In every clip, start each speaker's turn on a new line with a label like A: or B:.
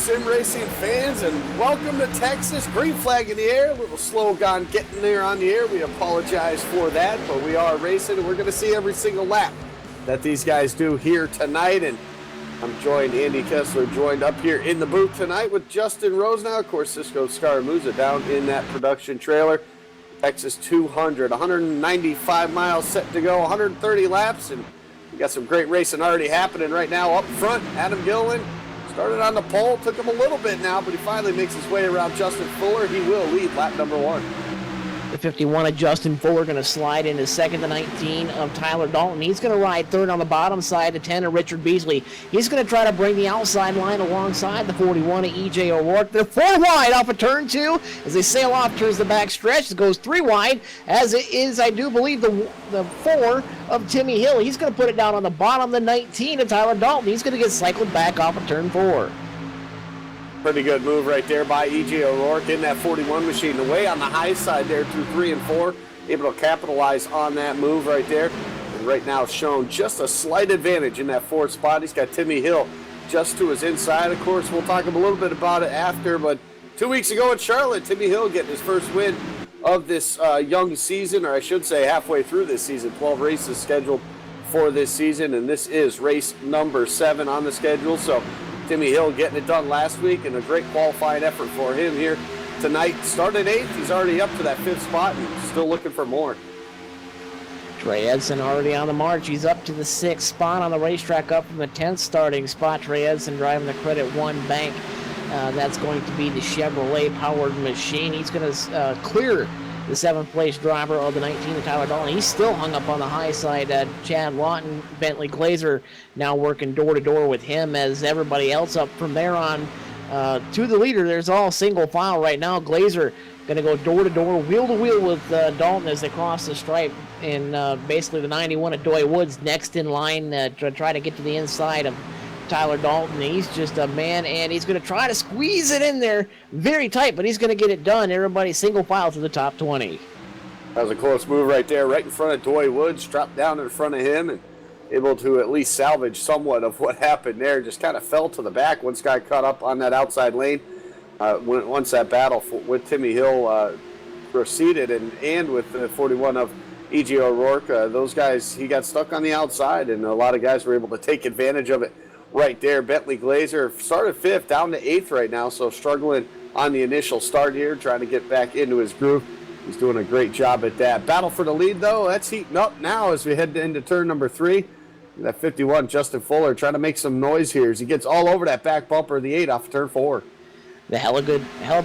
A: sim racing fans, and welcome to Texas. Green flag in the air, a little slow gone getting there on the air. We apologize for that, but we are racing, and we're going to see every single lap that these guys do here tonight. And I'm joined, Andy Kessler joined up here in the booth tonight with Justin Rose now. Of course, Cisco Scaramuza down in that production trailer. Texas 200, 195 miles set to go, 130 laps, and we got some great racing already happening right now. Up front, Adam Gilliland started on the pole, took him a little bit now, but he finally makes his way around Justin Fuller. He will lead lap number 1.
B: The 51 of Justin Fuller going to slide into second to 19 of Tyler Dalton. He's going to ride third on the bottom side to 10 of Richard Beasley. He's going to try to bring the outside line alongside the 41 of E.J. O'Rourke. They're 4 wide off of turn 2 as they sail off towards the back stretch. It goes 3 wide, as it is, I do believe, the 4 of Timmy Hill. He's going to put it down on the bottom, the 19 of Tyler Dalton. He's going to get cycled back off of turn 4.
A: Pretty good move right there by E.J. O'Rourke in that 41 machine. Away on the high side there through 3 and 4. Able to capitalize on that move right there. And right now shown just a slight advantage in that 4th spot. He's got Timmy Hill just to his inside. Of course, we'll talk a little bit about it after. But 2 weeks ago in Charlotte, Timmy Hill getting his first win of this young season, or I should say halfway through this season. 12 races scheduled for this season. And this is race number 7 on the schedule. So Timmy Hill getting it done last week, and a great qualifying effort for him here tonight. Started 8th, he's already up to that 5th spot and still looking for more.
B: Trey Edson already on the march. He's up to the 6th spot on the racetrack, up from the 10th starting spot. Trey Edson driving the Credit One Bank. That's going to be the Chevrolet-powered machine. He's going to clear the 7th place driver of the 19, Tyler Dalton. He's still hung up on the high side. Chad Lawton, Bentley Glazer now working door-to-door with him as everybody else up from there on to the leader. There's all single file right now. Glazer going to go door-to-door, wheel-to-wheel with Dalton as they cross the stripe. And basically the 91 of Doy Woods next in line to try to get to the inside of Tyler Dalton. He's just a man, and he's going to try to squeeze it in there very tight, but he's going to get it done. Everybody single file to the top 20.
A: That was a close move right there, right in front of Doy Woods, dropped down in front of him and able to at least salvage somewhat of what happened there. Just kind of fell to the back once got caught up on that outside lane. Once that battle with Timmy Hill proceeded, and with the 41 of E.J. O'Rourke, those guys, he got stuck on the outside, and a lot of guys were able to take advantage of it right there. Bentley Glazer started 5th, down to 8th right now, so struggling on the initial start here, trying to get back into his groove. He's doing a great job at that. Battle for the lead, though, that's heating up now as we head into turn number 3. That 51, Justin Fuller, trying to make some noise here as he gets all over that back bumper of the 8 off of turn 4.
B: The hell of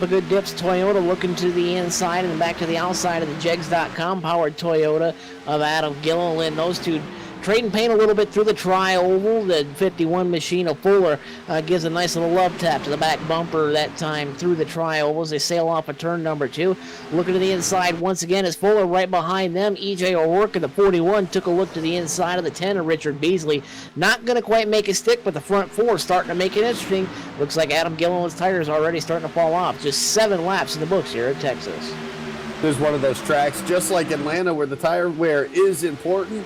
B: a good dips Toyota looking to the inside and back to the outside of the Jegs.com powered Toyota of Adam Gilliland. Those two trading paint a little bit through the tri-oval. The 51 machine of Fuller gives a nice little love tap to the back bumper that time through the tri-ovals. They sail off of turn number 2. Looking to the inside once again is Fuller right behind them. E.J. O'Rourke in the 41 took a look to the inside of the 10 of Richard Beasley. Not going to quite make a stick, but the front 4 starting to make it interesting. Looks like Adam Gilliland's tires are already starting to fall off. Just 7 laps in the books here at Texas.
A: This is one of those tracks, just like Atlanta, where the tire wear is important.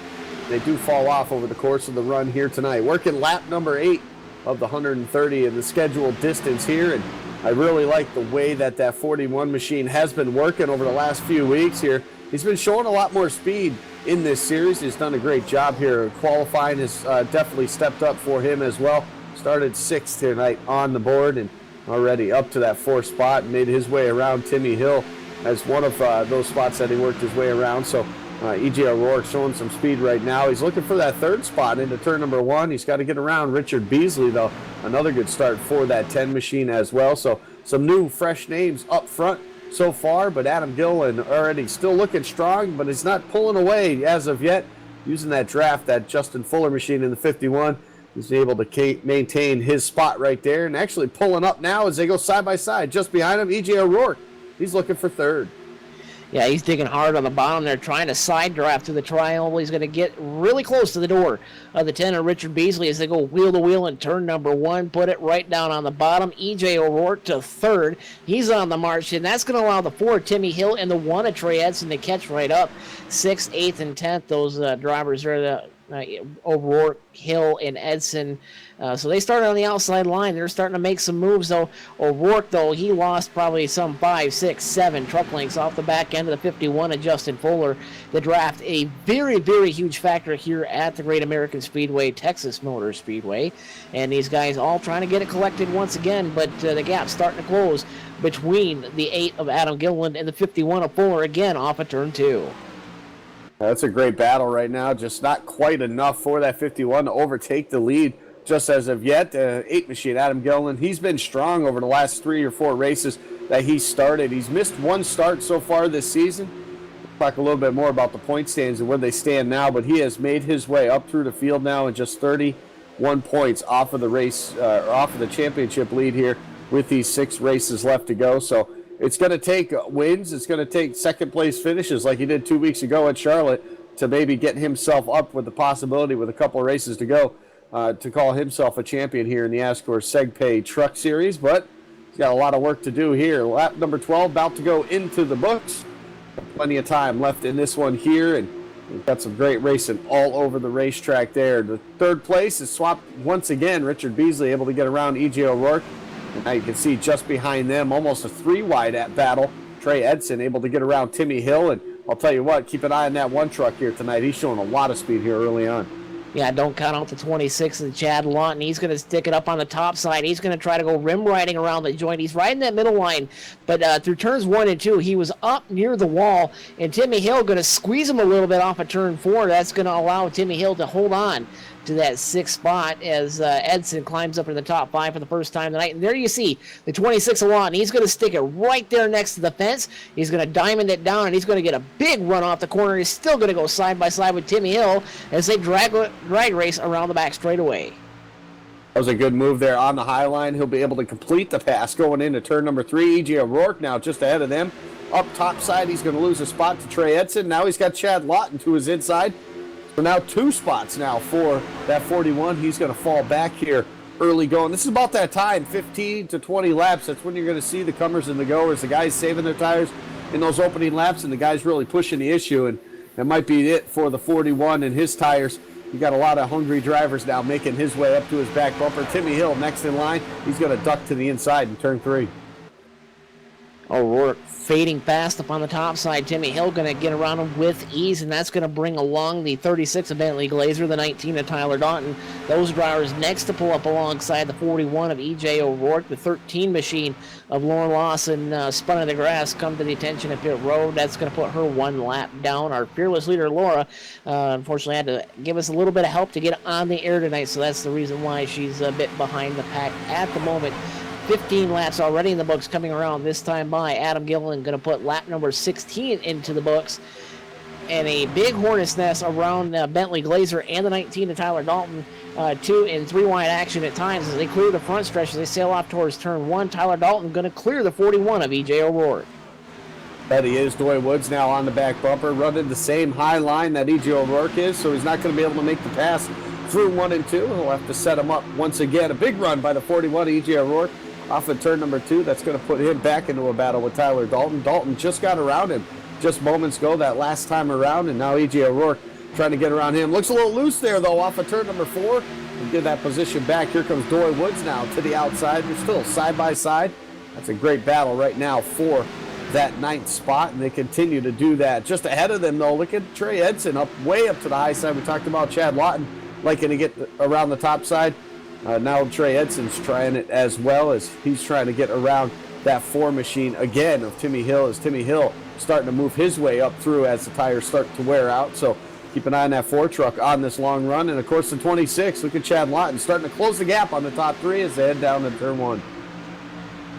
A: They do fall off over the course of the run here tonight. Working lap number 8 of the 130 in the scheduled distance here. And I really like the way that 41 machine has been working over the last few weeks here. He's been showing a lot more speed in this series. He's done a great job here. Qualifying has definitely stepped up for him as well. Started 6th tonight on the board and already up to that 4th spot. Made his way around Timmy Hill as one of those spots that he worked his way around. So E.J. O'Rourke showing some speed right now. He's looking for that 3rd spot into turn number 1. He's got to get around Richard Beasley, though. Another good start for that 10 machine as well. So some new, fresh names up front so far, but Adam Gilliland already still looking strong, but he's not pulling away as of yet. Using that draft, that Justin Fuller machine in the 51, he's able to maintain his spot right there and actually pulling up now as they go side by side. Just behind him, E.J. O'Rourke. He's looking for 3rd.
B: Yeah, he's digging hard on the bottom there, trying to side draft to the tri-oval. He's going to get really close to the door of the 10 of Richard Beasley as they go wheel to wheel in turn number 1. Put it right down on the bottom. E.J. O'Rourke to 3rd. He's on the march, and that's going to allow the 4 Timmy Hill and the 1 of Trey Edson to catch right up. 6th, 8th, and 10th. Those drivers are O'Rourke, Hill, and Edson. So they started on the outside line. They're starting to make some moves, though. O'Rourke, though, he lost probably some 5, 6, 7 truck lengths off the back end of the 51 of Justin Fuller. The draft, a very, very huge factor here at the Great American Speedway, Texas Motor Speedway. And these guys all trying to get it collected once again, but the gap's starting to close between the 8 of Adam Gilliland and the 51 of Fuller, again off of turn 2.
A: That's a great battle right now. Just not quite enough for that 51 to overtake the lead just as of yet. 8 machine, Adam Gilliland, he's been strong over the last 3 or 4 races that he started. He's missed 1 start so far this season. We'll talk a little bit more about the point stands and where they stand now, but he has made his way up through the field now and just 31 points off of the race, off of the championship lead here with these 6 races left to go. So it's going to take wins. It's going to take second-place finishes like he did 2 weeks ago at Charlotte to maybe get himself up with the possibility with a couple of races to go to call himself a champion here in the ASCORS SegPay Truck Series. But he's got a lot of work to do here. Lap number 12 about to go into the books. Plenty of time left in this one here, and we've got some great racing all over the racetrack there. The third place is swapped once again. Richard Beasley able to get around E.J. O'Rourke. And now you can see just behind them, almost a 3-wide at battle. Trey Edson able to get around Timmy Hill. And I'll tell you what, keep an eye on that one truck here tonight. He's showing a lot of speed here early on.
B: Yeah, don't count out the 26 of Chad Lawton. He's going to stick it up on the top side. He's going to try to go rim riding around the joint. He's riding that middle line. But through turns 1 and 2, he was up near the wall. And Timmy Hill going to squeeze him a little bit off of turn 4. That's going to allow Timmy Hill to hold on to that 6th spot as Edson climbs up in the top 5 for the first time tonight. And there you see the 26 of Lawton. He's going to stick it right there next to the fence. He's going to diamond it down, and he's going to get a big run off the corner. He's still going to go side by side with Timmy Hill as they drag race around the back straightaway.
A: That was a good move there on the high line. He'll be able to complete the pass going into turn number 3. E.J. O'Rourke now just ahead of them. Up top side, he's going to lose a spot to Trey Edson. Now he's got Chad Lawton to his inside. So now 2 spots now for that 41. He's going to fall back here early going. This is about that time, 15 to 20 laps. That's when you're going to see the comers and the goers, the guys saving their tires in those opening laps, and the guys really pushing the issue. And that might be it for the 41 and his tires. You got a lot of hungry drivers now making his way up to his back bumper. Timmy Hill next in line. He's going to duck to the inside in turn 3.
B: O'Rourke fading fast up on the top side. Timmy Hill going to get around him with ease, and that's going to bring along the 36 of Bentley Glazer, the 19 of Tyler Daughton. Those drivers next to pull up alongside the 41 of E.J. O'Rourke. The 13 machine of Lauren Lawson spun in the grass, come to the attention at pit road. That's going to put her 1 lap down. Our fearless leader, Laura, unfortunately had to give us a little bit of help to get on the air tonight, so that's the reason why she's a bit behind the pack at the moment. 15 laps already in the books coming around this time by. Adam Gilliland going to put lap number 16 into the books. And a big hornet's nest around Bentley Glazer and the 19 of Tyler Dalton. 2 and 3 wide action at times as they clear the front stretch as they sail off towards turn 1. Tyler Dalton going to clear the 41 of E.J. O'Rourke.
A: That he is. Doy Woods now on the back bumper, running the same high line that E.J. O'Rourke is, so he's not going to be able to make the pass through 1 and 2. He'll have to set him up once again. A big run by the 41 E.J. O'Rourke. Off of turn number 2, that's going to put him back into a battle with Tyler Dalton. Dalton just got around him just moments ago that last time around, and now E.J. O'Rourke trying to get around him. Looks a little loose there, though, off of turn number 4. And get that position back. Here comes Doy Woods now to the outside. They're still side by side. That's a great battle right now for that 9th spot, and they continue to do that. Just ahead of them, though, look at Trey Edson up way up to the high side. We talked about Chad Lawton liking to get around the top side. Now Trey Edson's trying it as well as he's trying to get around that 4 machine again of Timmy Hill, as Timmy Hill starting to move his way up through as the tires start to wear out. So keep an eye on that 4 truck on this long run. And of course the 26, look at Chad Lawton starting to close the gap on the top 3 as they head down to turn 1.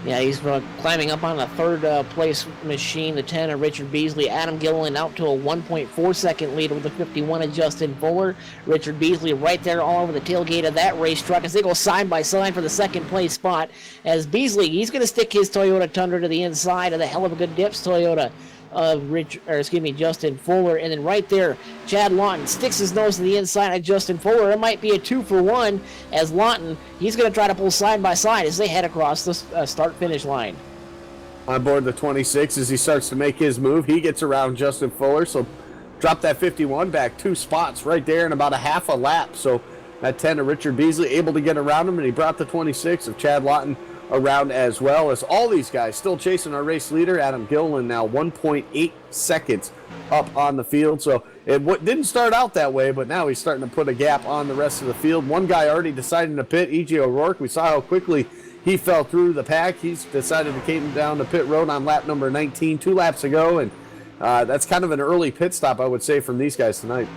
B: Yeah, he's climbing up on the 3rd place machine, the 10 of Richard Beasley. Adam Gilliland out to a 1.4 second lead with the 51 of Justin Fuller. Richard Beasley right there all over the tailgate of that race truck as they go side by side for the 2nd place spot. As Beasley, he's going to stick his Toyota Tundra to the inside of the hell of a good dips Toyota of Justin Fuller. And then right there, Chad Lawton sticks his nose to the inside of Justin Fuller. It might be a 2-for-1 as Lawton, he's going to try to pull side by side as they head across the start-finish line.
A: On board the 26 as he starts to make his move. He gets around Justin Fuller, so dropped that 51 back 2 spots right there in about a half a lap. So that 10 of Richard Beasley able to get around him, and he brought the 26 of Chad Lawton around as well. As all these guys still chasing our race leader, Adam Gilliland, now 1.8 seconds up on the field. So it didn't start out that way, but now he's starting to put a gap on the rest of the field. One guy already decided to pit, E.J. O'Rourke. We saw how quickly he fell through the pack. He's decided to came down the pit road on lap number 19, 2 laps ago, and that's kind of an early pit stop, I would say, from these guys tonight.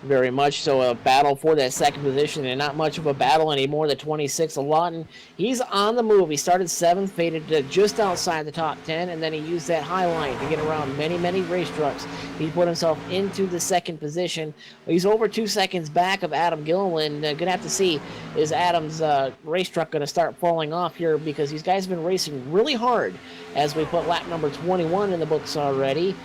B: Very much so, a battle for that second position, and not much of a battle anymore. The 26 of Lawton, he's on the move. He started 7th, faded to just outside the top 10, and then he used that high line to get around many race trucks. He put himself into the second position. He's over 2 seconds back of Adam Gilliland. Gonna have to see, is Adam's race truck gonna start falling off here, because these guys have been racing really hard as we put lap number 21 in the books already.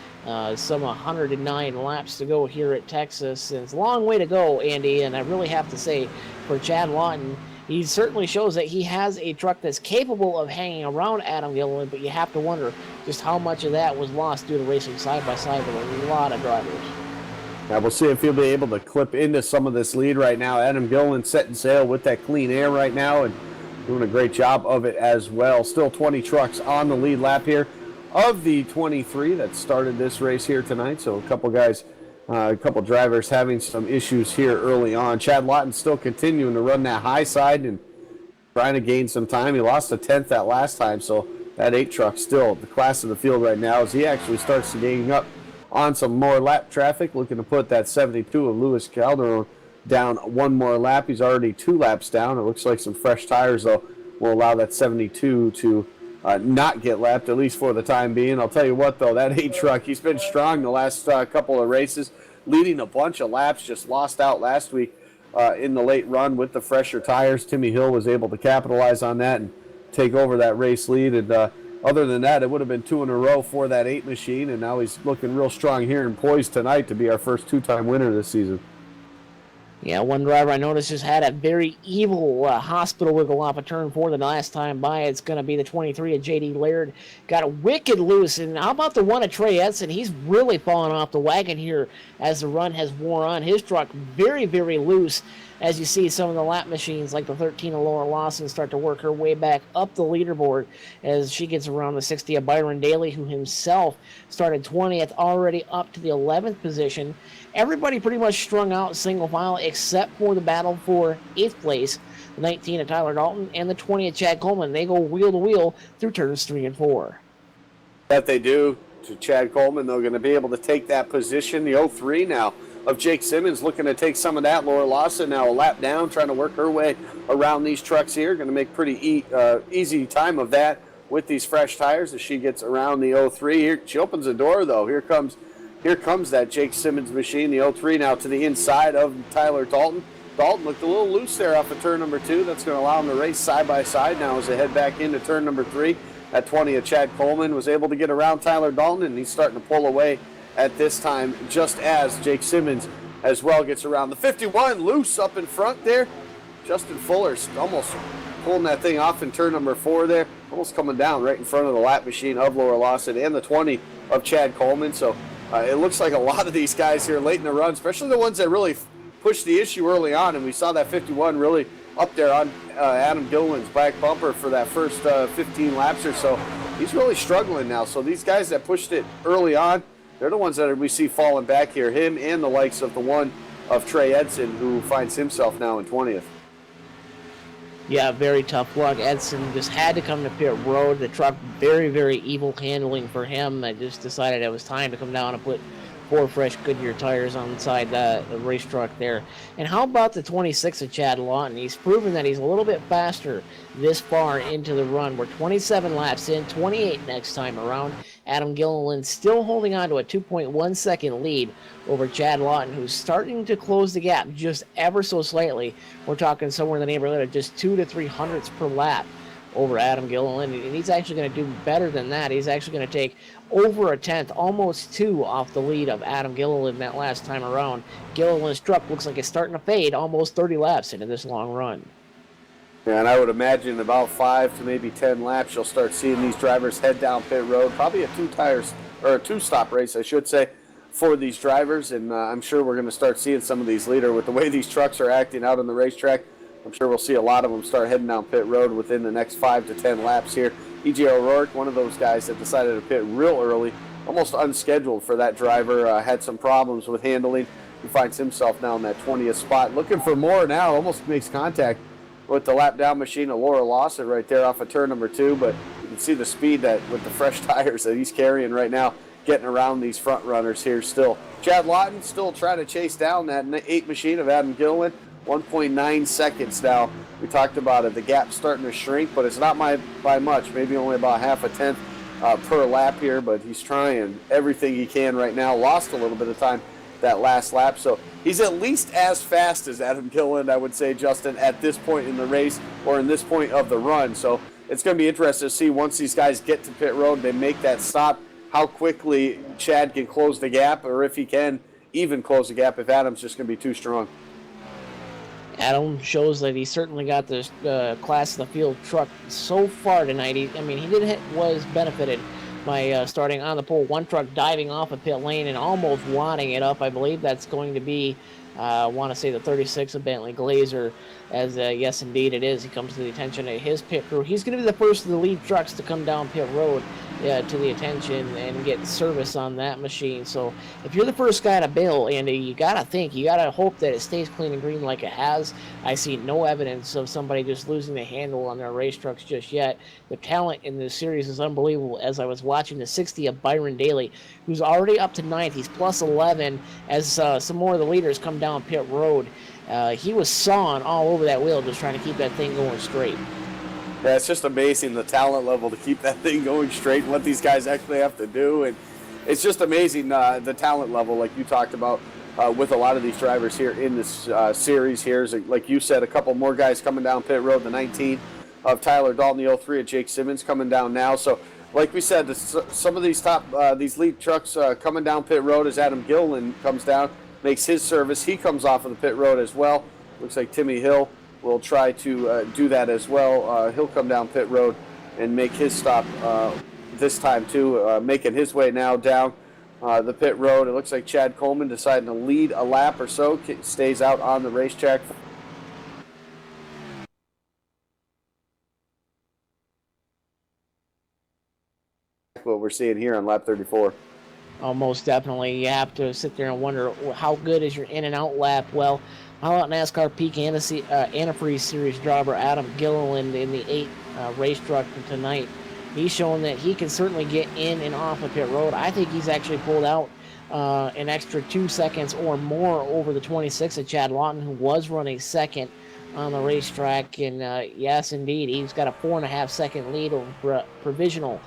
B: Some 109 laps to go here at Texas. And it's a long way to go, Andy, and I really have to say, for Chad Lawton, he certainly shows that he has a truck that's capable of hanging around Adam Gilliland, but you have to wonder just how much of that was lost due to racing side by side with a lot of drivers.
A: Now we'll see if he'll be able to clip into some of this lead right now. Adam Gilliland setting sail with that clean air right now and doing a great job of it as well. Still 20 trucks on the lead lap here of the 23 that started this race here tonight. So a couple guys, a couple drivers having some issues here early on. Chad Lawton still continuing to run that high side and trying to gain some time. He lost a 10th that last time, so that 8 truck still the class of the field right now as he actually starts to gain up on some more lap traffic, looking to put that 72 of Luis Calderon down 1 more lap. He's already 2 laps down. It looks like some fresh tires, though, will allow that 72 to not get lapped, at least for the time being. I'll tell you what, though, that 8 truck, he's been strong the last couple of races, leading a bunch of laps, just lost out last week in the late run with the fresher tires. Timmy Hill was able to capitalize on that and take over that race lead. And other than that, it would have been 2 in a row for that 8 machine, and now he's looking real strong here and poised tonight to be our first 2-time winner this season.
B: Yeah, one driver I noticed just had a very evil hospital wiggle off a turn 4 the last time by. It's going to be the 23 of J.D. Laird. Got a wicked loose. And how about the one of Trey Edson? He's really fallen off the wagon here as the run has wore on. His truck very loose. As you see some of the lap machines like the 13 of Laura Lawson start to work her way back up the leaderboard as she gets around the 60 of Byron Daly, who himself started 20th, already up to the 11th position. Everybody pretty much strung out single file except for the battle for 8th place, the 19 of Tyler Dalton and the 20 of Chad Coleman. They go wheel to wheel through turns 3 and 4.
A: That they do to Chad Coleman. They're going to be able to take that position. The 03 now of Jake Simmons looking to take some of that. Laura Lawson now a lap down, trying to work her way around these trucks here. Going to make pretty easy time of that with these fresh tires as she gets around the 03. Here, she opens the door, though. Here comes that Jake Simmons machine, the 03 now to the inside of Tyler Dalton. Dalton looked a little loose there off of turn number 2. That's going to allow him to race side by side now as they head back into turn number 3. That 20 of Chad Coleman was able to get around Tyler Dalton, and he's starting to pull away at this time, just as Jake Simmons as well gets around. The 51 loose up in front there. Justin Fuller almost pulling that thing off in turn number 4 there, almost coming down right in front of the lap machine of Laura Lawson and the 20 of Chad Coleman. So it looks like a lot of these guys here late in the run, especially the ones that really pushed the issue early on, and we saw that 51 really up there on Adam Gilliland's back bumper for that first 15 laps or so. He's really struggling now. So these guys that pushed it early on, they're the ones that we see falling back here, him and the likes of the one of Trey Edson, who finds himself now in 20th.
B: Yeah, very tough luck. Edson just had to come to pit road. The truck, very evil handling for him. I just decided it was time to come down and put 4 fresh Goodyear tires on inside the race truck there. And how about the 26 of Chad Lawton? He's proven that he's a little bit faster this far into the run. We're 27 laps in, 28 next time around. Adam Gilliland still holding on to a 2.1 second lead over Chad Lawton, who's starting to close the gap just ever so slightly. We're talking somewhere in the neighborhood of just 2 to 3 hundredths per lap over Adam Gilliland, and he's actually going to do better than that. He's actually going to take over a tenth, almost 2 off the lead of Adam Gilliland that last time around. Gilliland's truck looks like it's starting to fade almost 30 laps into this long run.
A: Yeah, and I would imagine about 5 to maybe 10 laps, you'll start seeing these drivers head down pit road. Probably a 2-stop race, I should say, for these drivers, and I'm sure we're going to start seeing some of these later with the way these trucks are acting out on the racetrack. I'm sure we'll see a lot of them start heading down pit road within the next 5 to 10 laps here. E.J. O'Rourke, one of those guys that decided to pit real early, almost unscheduled for that driver, had some problems with handling. He finds himself now in that 20th spot. Looking for more now, almost makes contact with the lap down machine of Laura Lawson right there off of turn number 2, but you can see the speed that with the fresh tires that he's carrying right now, getting around these front runners here still. Chad Lawton still trying to chase down that 8 machine of Adam Gilliland. 1.9 seconds now. We talked about it. The gap's starting to shrink, but it's not by much. Maybe only about half a tenth per lap here, but he's trying everything he can right now. Lost a little bit of time that last lap, so he's at least as fast as Adam Gilliland, I would say, Justin, at this point in the race or in this point of the run. So it's going to be interesting to see once these guys get to pit road, they make that stop, how quickly Chad can close the gap, or if he can even close the gap, if Adam's just going to be too strong.
B: Adam shows that he certainly got this class of the field truck so far tonight. He was benefited by starting on the pole. One truck diving off a pit lane and almost wadding it up. I believe that's going to be, I want to say, the 36 of Bentley Glazer. As yes, indeed, it is. He comes to the attention of his pit crew. He's going to be the first of the lead trucks to come down pit road to the attention and get service on that machine. So if you're the first guy to bail, Andy, you got to hope that it stays clean and green like it has. I see no evidence of somebody just losing the handle on their race trucks just yet. The talent in this series is unbelievable. As I was watching the 60 of Byron Daly, who's already up to 9th. He's plus 11 as some more of the leaders come down pit road. He was sawing all over that wheel just trying to keep that thing going straight.
A: Yeah, it's just amazing the talent level to keep that thing going straight and what these guys actually have to do. And it's just amazing the talent level, like you talked about, with a lot of these drivers here in this series here. Like you said, a couple more guys coming down pit road, the 19 of Tyler Dalton, the 03 of Jake Simmons coming down now. So like we said, some of these these lead trucks coming down pit road as Adam Gilliland comes down, makes his service. He comes off of the pit road as well. Looks like Timmy Hill will try to do that as well. He'll come down pit road and make his stop this time too, making his way now down the pit road. It looks like Chad Coleman deciding to lead a lap or so, stays out on the racetrack. What we're seeing here on lap 34.
B: Oh, most definitely. You have to sit there and wonder how good is your in and out lap. Well, how about NASCAR Peak Antifreeze Series driver Adam Gilliland in the 8 race truck tonight? He's shown that he can certainly get in and off of pit road. I think he's actually pulled out an extra 2 seconds or more over the 26 of Chad Lawton, who was running second on the racetrack. And yes, indeed, he's got a 4.5 second lead over provisional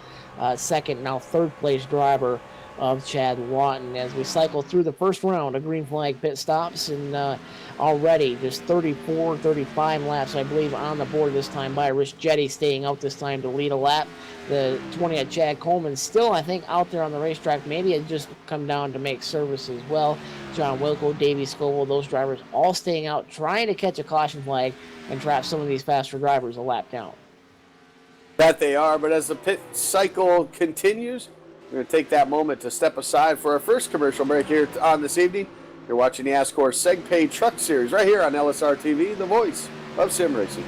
B: second, now third place driver of Chad Lawton. As we cycle through the first round of green flag pit stops, and already just 34, 35 laps, I believe, on the board this time by Rich Jetty, staying out this time to lead a lap. The 20 of Chad Coleman still, I think, out there on the racetrack. Maybe it just come down to make service as well. John Wilco, Davey Scoville, those drivers all staying out, trying to catch a caution flag and trap some of these faster drivers a lap down.
A: That they are, but as the pit cycle continues, we're going to take that moment to step aside for our first commercial break here on this evening. You're watching the ASCORS SegPay Truck Series right here on LSRTV, the voice of sim racing.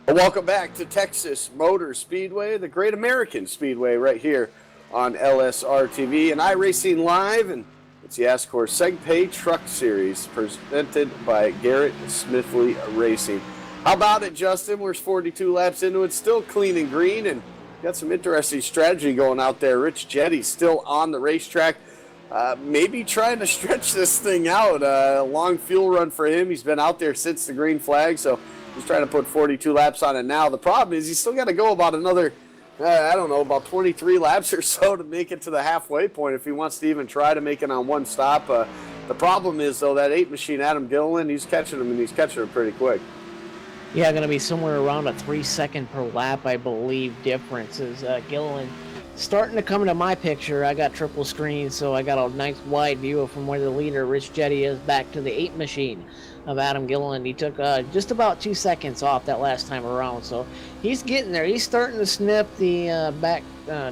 A: Welcome back to Texas Motor Speedway, the Great American Speedway, right here on LSRTV and iRacing Live, and it's the ASCORS SegPay Truck Series presented by Garrett Smithley Racing. How about it, Justin? We're 42 laps into it, still clean and green, and got some interesting strategy going out there. Rich Jetty still on the racetrack, maybe trying to stretch this thing out. A long fuel run for him. He's been out there since the green flag, so he's trying to put 42 laps on it now. The problem is he's still got to go about another, I don't know, about 23 laps or so to make it to the halfway point if he wants to even try to make it on one stop. The problem is, though, that 8 machine, Adam Gilliland, he's catching him, and he's catching him pretty quick.
B: Yeah, going to be somewhere around a 3-second per lap, I believe, difference. Is Gilliland starting to come into my picture. I got triple screen, so I got a nice wide view from where the leader, Rich Jetty, is back to the 8 machine of Adam Gilliland. He took just about 2 seconds off that last time around, so he's getting there. He's starting to snip the back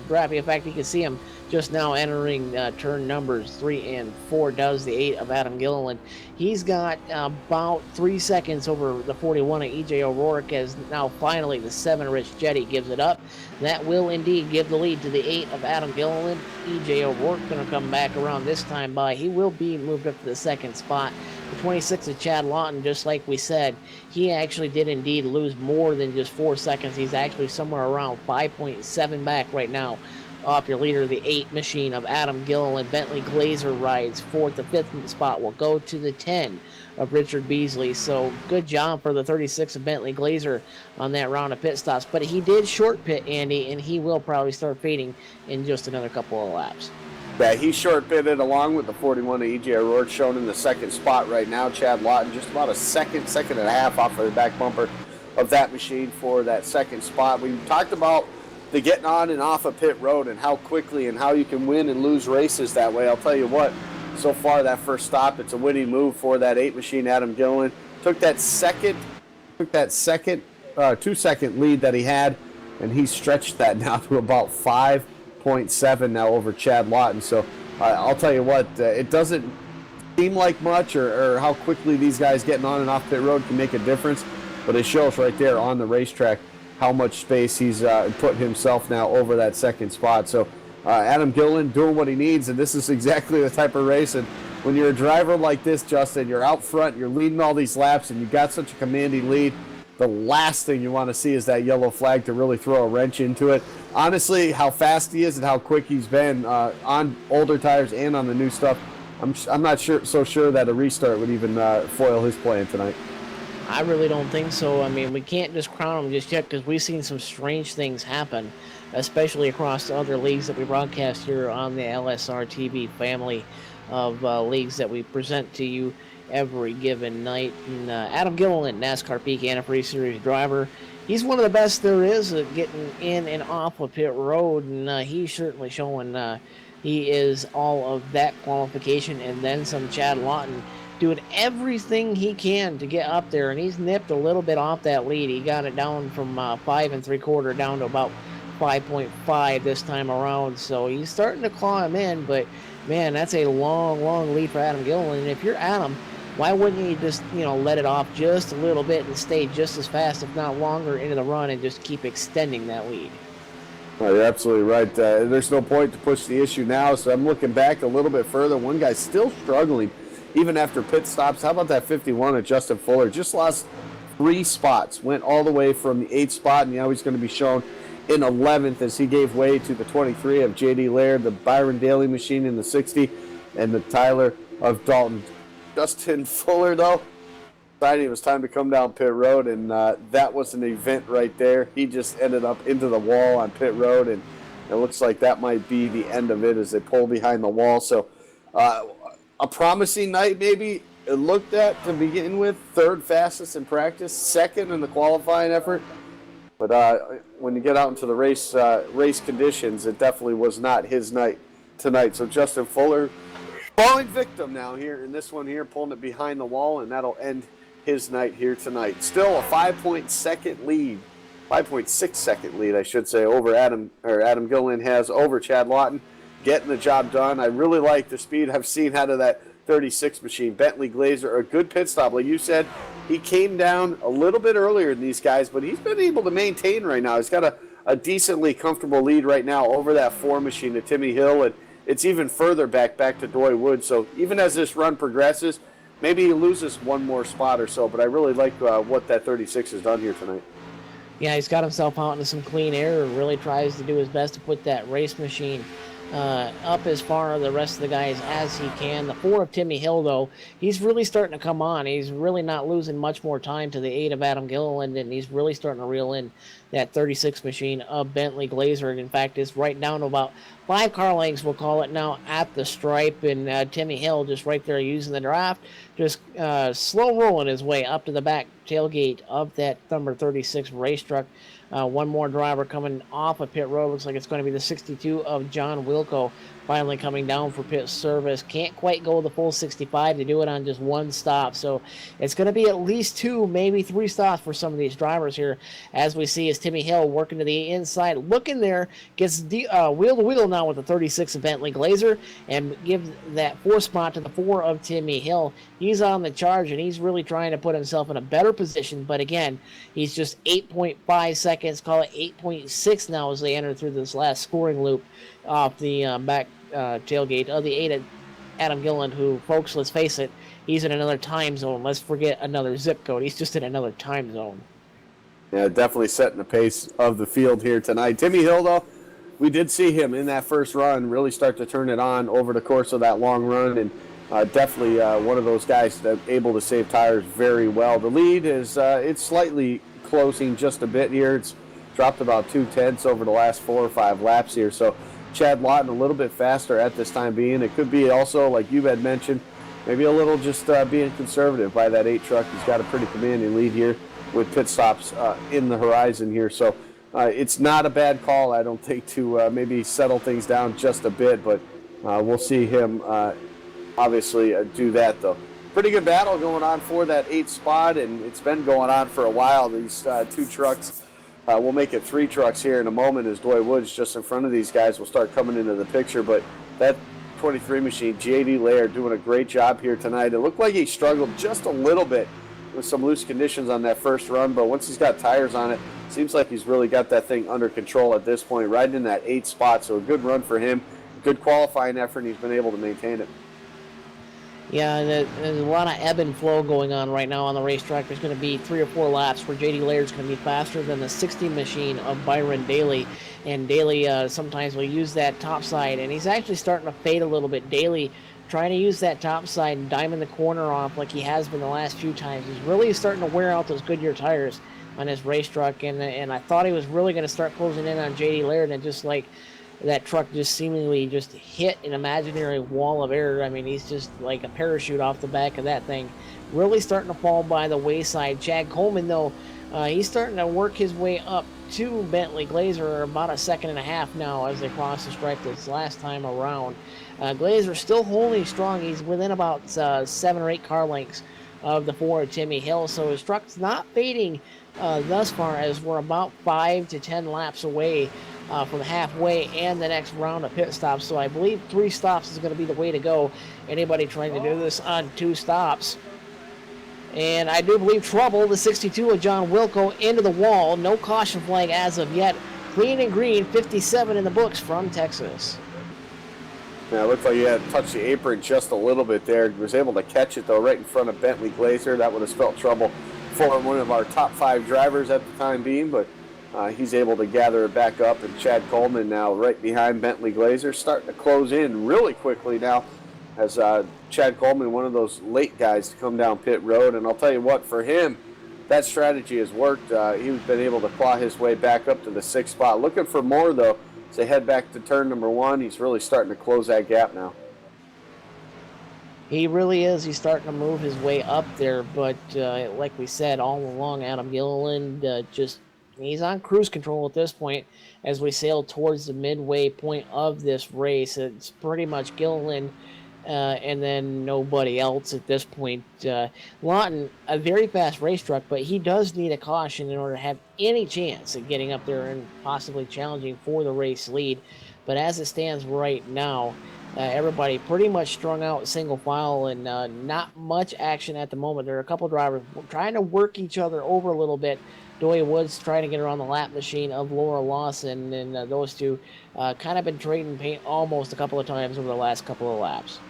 B: draft. In fact, you can see him just now entering turn numbers 3 and 4 does the 8 of Adam Gilliland. He's got about 3 seconds over the 41 of EJ O'Rourke, as now finally the 7 Rich Jetty gives it up. That will indeed give the lead to the 8 of Adam Gilliland. EJ O'Rourke going to come back around this time by. He will be moved up to the second spot. The 26 of Chad Lawton, just like we said, he actually did indeed lose more than just 4 seconds. He's actually somewhere around 5.7 back right now off your leader, the 8 machine of Adam Gilliland. Bentley Glazer rides 4th. The 5th spot will go to the 10 of Richard Beasley. So good job for the 36 of Bentley Glazer on that round of pit stops. But he did short pit, Andy, and he will probably start fading in just another couple of laps.
A: Yeah, he short pitted along with the 41 of EJ O'Rourke, shown in the second spot right now. Chad Lawton just about a second and a half off of the back bumper of that machine for that second spot. We talked about the getting on and off of pit road and how quickly and how you can win and lose races that way. I'll tell you what, so far that first stop, it's a winning move for that 8 machine, Adam Gilliland. Took that 2-second lead that he had, and he stretched that now to about 5.7 now over Chad Lawton. So I'll tell you what, it doesn't seem like much or how quickly these guys getting on and off pit road can make a difference, but it shows right there on the racetrack how much space he's put himself now over that second spot. So Adam Gilliland doing what he needs, and this is exactly the type of race. And when you're a driver like this, Justin, you're out front, you're leading all these laps, and you got such a commanding lead, the last thing you want to see is that yellow flag to really throw a wrench into it. Honestly, how fast he is and how quick he's been on older tires and on the new stuff, I'm not so sure that a restart would even foil his plan tonight.
B: I really don't think so. I mean, we can't just crown him just yet because we've seen some strange things happen, especially across the other leagues that we broadcast here on the LSRTV family of leagues that we present to you every given night. And Adam Gilliland, NASCAR Peak Antifreeze Series driver, he's one of the best there is at getting in and off of pit road, and he's certainly showing he is all of that qualification and then some. Chad Lawton doing everything he can to get up there, and he's nipped a little bit off that lead. He got it down from 5 3/4 down to about 5.5 this time around, so he's starting to claw him in. But man, that's a long lead for Adam Gilliland. And if you're Adam, why wouldn't you just let it off just a little bit and stay just as fast, if not longer, into the run and just keep extending that lead?
A: Oh, you're absolutely right. There's no point to push the issue now, so I'm looking back a little bit further. One guy's still struggling even after pit stops. How about that 51 of Justin Fuller? Just lost 3 spots. Went all the way from the 8th spot, and now he's going to be shown in 11th as he gave way to the 23 of J.D. Laird, the Byron Daly machine in the 60, and the Tyler of Dalton. Justin Fuller, though, decided it was time to come down pit road, and that was an event right there. He just ended up into the wall on pit road, and it looks like that might be the end of it as they pull behind the wall. So a promising night, maybe. It looked at to begin with, 3rd fastest in practice, 2nd in the qualifying effort. But when you get out into the race conditions, it definitely was not his night tonight. So Justin Fuller falling victim now here in this one here, pulling it behind the wall, and that'll end his night here tonight. Still a 5.6 second lead, I should say, over Adam Gilliland has over Chad Lawton, getting the job done. I really like the speed I've seen out of that 36 machine. Bentley Glazer, a good pit stop. Like you said, He came down a little bit earlier than these guys, but he's been able to maintain right now. He's got a decently comfortable lead right now over that 4 machine at Timmy Hill, and it's even further back to Doy Wood. So even as this run progresses, maybe he loses one more spot or so, but I really like what that 36 has done here tonight.
B: Yeah, he's got himself out into some clean air and really tries to do his best to put that race machine up as far as the rest of the guys as he can. The 4 of Timmy Hill, though, he's really starting to come on. He's really not losing much more time to the 8 of Adam Gilliland, and he's really starting to reel in that 36 machine of Bentley Glazer. In fact, it's right down to about 5 car lengths, we'll call it now, at the stripe, and Timmy Hill just right there using the draft, just slow rolling his way up to the back tailgate of that number 36 race truck. One more driver coming off of pit road. Looks like it's going to be the 62 of John Wilco finally coming down for pit service. Can't quite go the full 65 to do it on just one stop. So it's going to be at least 2, maybe 3 stops for some of these drivers here. As we see as Timmy Hill working to the inside, looking there, gets wheel to wheel now with the 36 of Bentley Glazer and gives that 4 spot to the 4 of Timmy Hill. He's on the charge and he's really trying to put himself in a better position. But again, he's just 8.5 seconds, call it 8.6 now as they enter through this last scoring loop off the back tailgate of the 8 at Adam Gilliland, who, folks, let's face it, he's in another time zone. Let's forget another zip code. He's just in another time zone.
A: Yeah, definitely setting the pace of the field here tonight. Timmy Hill, though, we did see him in that first run really start to turn it on over the course of that long run, and definitely one of those guys that able to save tires very well. The lead is it's slightly closing just a bit here. It's dropped about 2/10 over the last 4 or 5 laps here, so Chad Lawton a little bit faster at this time being. It could be also, like you had mentioned, maybe a little just being conservative by that 8 truck. He's got a pretty commanding lead here with pit stops in the horizon here. So it's not a bad call, I don't think, to maybe settle things down just a bit, but we'll see him obviously do that, though. Pretty good battle going on for that 8th spot, and it's been going on for a while. These 2 trucks. We'll make it 3 trucks here in a moment as Doy Woods just in front of these guys will start coming into the picture. But that 23 machine, J.D. Laird, doing a great job here tonight. It looked like he struggled just a little bit with some loose conditions on that first run, but once he's got tires on it, seems like he's really got that thing under control at this point, riding in that 8th spot. So a good run for him, good qualifying effort, and he's been able to maintain it.
B: Yeah, there's a lot of ebb and flow going on right now on the racetrack. There's going to be 3 or 4 laps where J.D. Laird's going to be faster than the 60 machine of Byron Daly. And Daly sometimes will use that top side, and he's actually starting to fade a little bit. Daly trying to use that top side and diamond the corner off like he has been the last few times. He's really starting to wear out those Goodyear tires on his race truck, and I thought he was really going to start closing in on J.D. Laird, and just like that truck just seemingly just hit an imaginary wall of air. I mean, he's just like a parachute off the back of that thing. Really starting to fall by the wayside. Chad Coleman, though, he's starting to work his way up to Bentley Glazer, about 1.5 seconds now as they cross the stripe this last time around. Glazer still holding strong. He's within about 7 or 8 car lengths of the 4 of Timmy Hill, so his truck's not fading thus far, as we're about 5 to 10 laps away from halfway and the next round of pit stops. So I believe 3 stops is going to be the way to go. Anybody trying to do this on 2 stops. And I do believe trouble, the 62 of John Wilco into the wall. No caution flag as of yet. Clean and green, 57 in the books from Texas.
A: Yeah, it looked like he had touched the apron just a little bit there. He was able to catch it, though, right in front of Bentley Glazer. That would have spelled trouble for one of our top 5 drivers at the time being, but he's able to gather it back up, and Chad Coleman now right behind Bentley Glazer, starting to close in really quickly now as Chad Coleman, one of those late guys to come down pit road. And I'll tell you what, for him, that strategy has worked. He's been able to claw his way back up to the 6th spot. Looking for more, though, as they head back to turn number 1. He's really starting to close that gap now.
B: He really is. He's starting to move his way up there, but like we said all along, Adam Gilliland he's on cruise control at this point as we sail towards the midway point of this race. It's pretty much Gilliland and then nobody else at this point. Lawton, a very fast race truck, but he does need a caution in order to have any chance of getting up there and possibly challenging for the race lead. But as it stands right now, everybody pretty much strung out single file and not much action at the moment. There are a couple drivers trying to work each other over a little bit. Doy Woods trying to get around the lap machine of Laura Lawson, and those two kind of been trading paint almost a couple of times over the last couple of laps.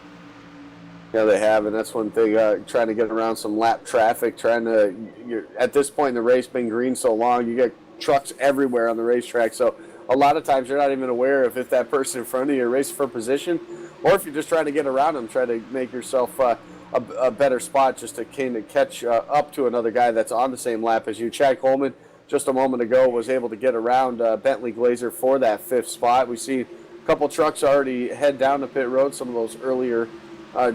A: Yeah, they have, and that's one thing, trying to get around some lap traffic, at this point in the race, being green so long, you get trucks everywhere on the racetrack, so a lot of times you're not even aware of if that person in front of you is racing for position, or if you're just trying to get around them, try to make yourself a better spot just to kind of catch up to another guy that's on the same lap as you. Chad Coleman, just a moment ago, was able to get around Bentley Glazer for that 5th spot. We see a couple trucks already head down the pit road, some of those earlier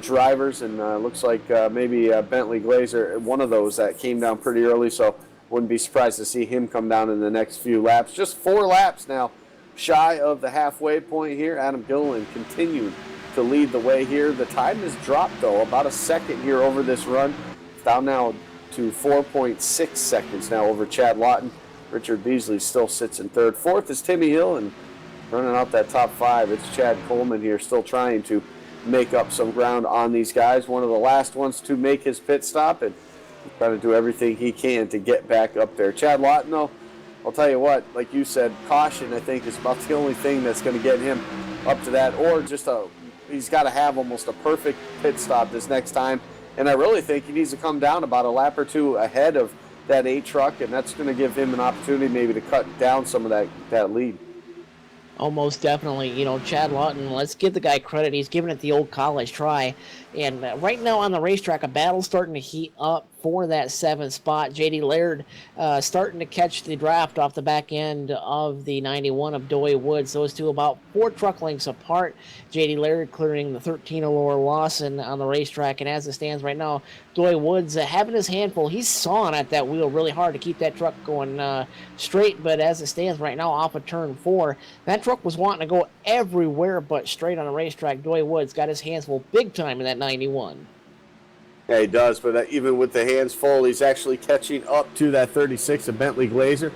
A: drivers, and looks like maybe Bentley Glazer, one of those that came down pretty early, so wouldn't be surprised to see him come down in the next few laps. Just 4 laps now shy of the halfway point here. Adam Gilliland continued to lead the way here. The time has dropped, though, about a second here over this run. It's down now to 4.6 seconds now over Chad Lawton. Richard Beasley still sits in 3rd. 4th is Timmy Hill, and running out that top 5, it's Chad Coleman here, still trying to make up some ground on these guys. One of the last ones to make his pit stop, and trying to do everything he can to get back up there. Chad Lawton, though, I'll tell you what, like you said, caution, I think, is about the only thing that's going to get him up to that, or just he's got to have almost a perfect pit stop this next time, and I really think he needs to come down about a lap or 2 ahead of that 8 truck, and that's going to give him an opportunity maybe to cut down some of that lead.
B: Oh, most definitely. You know, Chad Lawton, let's give the guy credit. He's giving it the old college try. And right now on the racetrack, a battle's starting to heat up for that 7th spot. J.D. Laird starting to catch the draft off the back end of the 91 of Doy Woods. Those two about 4 truck lengths apart. J.D. Laird clearing the 13 of Laura Lawson on the racetrack. And as it stands right now, Doy Woods having his handful. He's sawing at that wheel really hard to keep that truck going straight. But as it stands right now off of turn 4, that truck was wanting to go everywhere but straight on the racetrack. Doy Woods got his hands full big time in that 91.
A: Yeah, he does, but even with the hands full, he's actually catching up to that 36 of Bentley Glazer,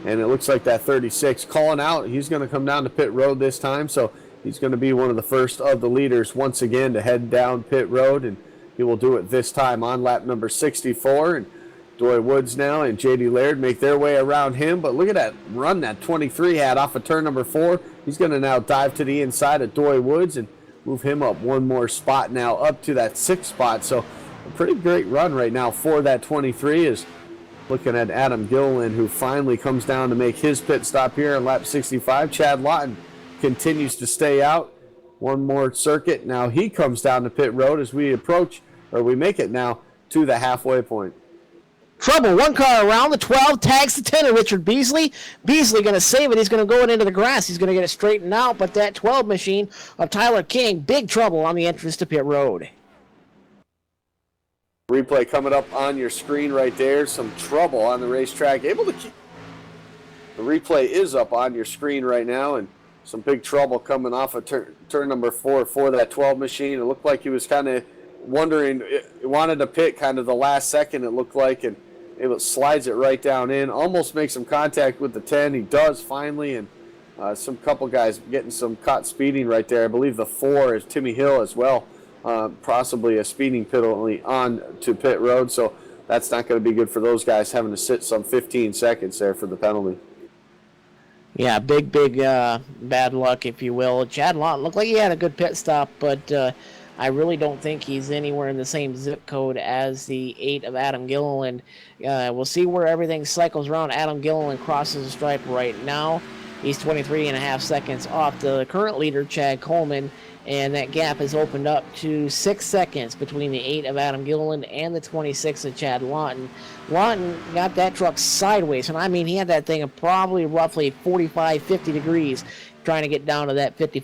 A: and it looks like that 36 calling out. He's going to come down to pit road this time, so he's going to be one of the first of the leaders once again to head down pit road, and he will do it this time on lap number 64. And Doy Woods now and J.D. Laird make their way around him, but look at that run that 23 had off of turn number 4. He's going to now dive to the inside of Doy Woods and move him up one more spot now up to that 6th spot. So a pretty great run right now for that 23 is looking at Adam Gilliland, who finally comes down to make his pit stop here on lap 65. Chad Lawton continues to stay out. One more circuit. Now he comes down to pit road as we make it now to the halfway point.
B: Trouble, 1 car around the 12, tags the 10 of Richard Beasley. Beasley going to save it. He's going to go into the grass. He's going to get it straightened out, but that 12 machine of Tyler King, big trouble on the entrance to pit road.
A: Replay coming up on your screen right there. Some trouble on the racetrack. Able to keep. The replay is up on your screen right now, and some big trouble coming off of turn number 4 for that 12 machine. It looked like he was kind of wondering, wanted to pit kind of the last second, it looked like, and it slides it right down in. Almost makes some contact with the 10. He does finally, and some couple guys getting some caught speeding right there. I believe the 4 is Timmy Hill as well. Possibly a speeding penalty on to pit road, so that's not going to be good for those guys having to sit some 15 seconds there for the penalty.
B: Yeah, big bad luck, if you will. Chad Lawton looked like he had a good pit stop, but I really don't think he's anywhere in the same zip code as the 8 of Adam Gilliland. We'll see where everything cycles around. Adam Gilliland crosses the stripe right now. He's 23.5 seconds off the current leader, Chad Coleman, and that gap has opened up to 6 seconds between the 8 of Adam Gilliland and the 26 of Chad Lawton. Lawton got that truck sideways, and I mean he had that thing of probably roughly 45, 50 degrees trying to get down to that 50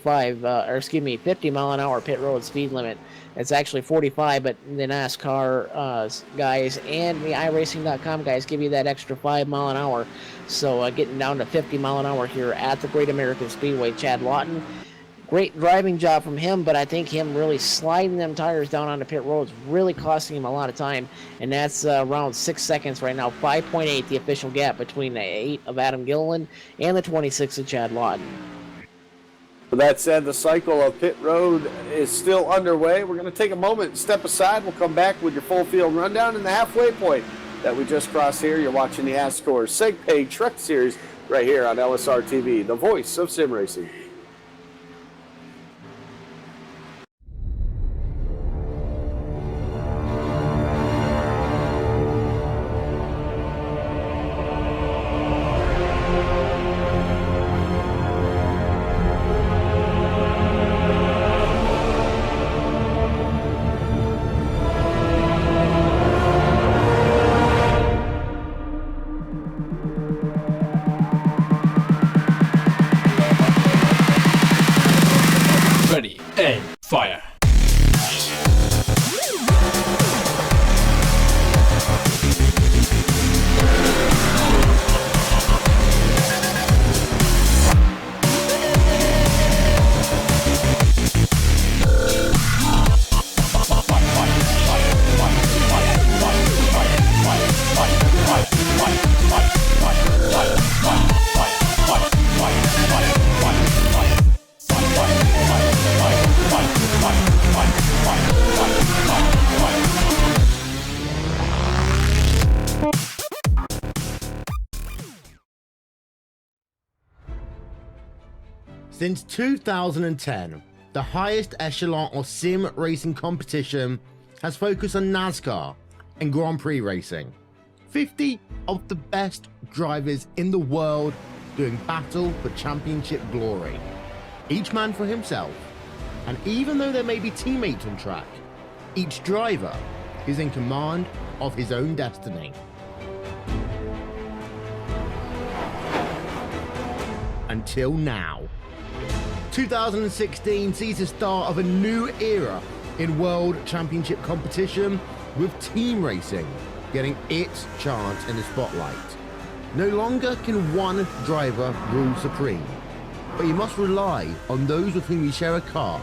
B: mile an hour pit road speed limit. It's actually 45, but the NASCAR guys and the iRacing.com guys give you that extra 5 mile an hour. So getting down to 50 mile an hour here at the Great American Speedway. Chad Lawton, great driving job from him, but I think him really sliding them tires down onto pit roads really costing him a lot of time, and that's around 6 seconds right now. 5.8 the official gap between the 8 of Adam Gilliland and the 26 of Chad Lawton.
A: With that said, the cycle of pit road is still underway. We're going to take a moment, step aside. We'll come back with your full field rundown in the halfway point that we just crossed here. You're watching the ASCORS SegPay Truck Series right here on LSRTV, the voice of sim racing.
C: Ready, aim, fire.
D: Since 2010, the highest echelon of sim racing competition has focused on NASCAR and Grand Prix racing. 50 of the best drivers in the world doing battle for championship glory. Each man for himself, and even though there may be teammates on track, each driver is in command of his own destiny. Until now. 2016 sees the start of a new era in World Championship competition, with team racing getting its chance in the spotlight. No longer can one driver rule supreme, but you must rely on those with whom you share a car,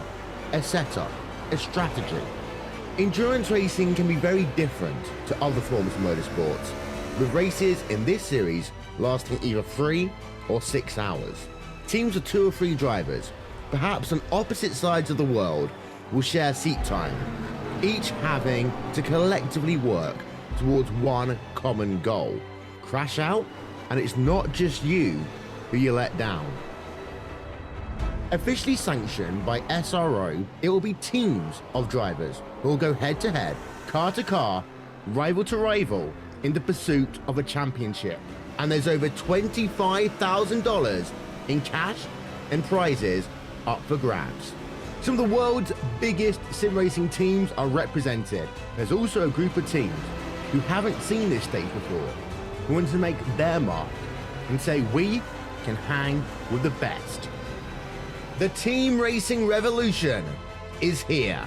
D: a setup, a strategy. Endurance racing can be very different to other forms of motorsports, with races in this series lasting either 3 or 6 hours. Teams of 2 or 3 drivers, perhaps on opposite sides of the world, will share seat time, each having to collectively work towards one common goal. Crash out, and it's not just you who you let down. Officially sanctioned by SRO, it will be teams of drivers who will go head to head, car to car, rival to rival in the pursuit of a championship. And there's over $25,000 in cash and prizes up for grabs. Some of the world's biggest sim racing teams are represented. There's also a group of teams who haven't seen this stage before, who want to make their mark and say we can hang with the best. The team racing revolution is here.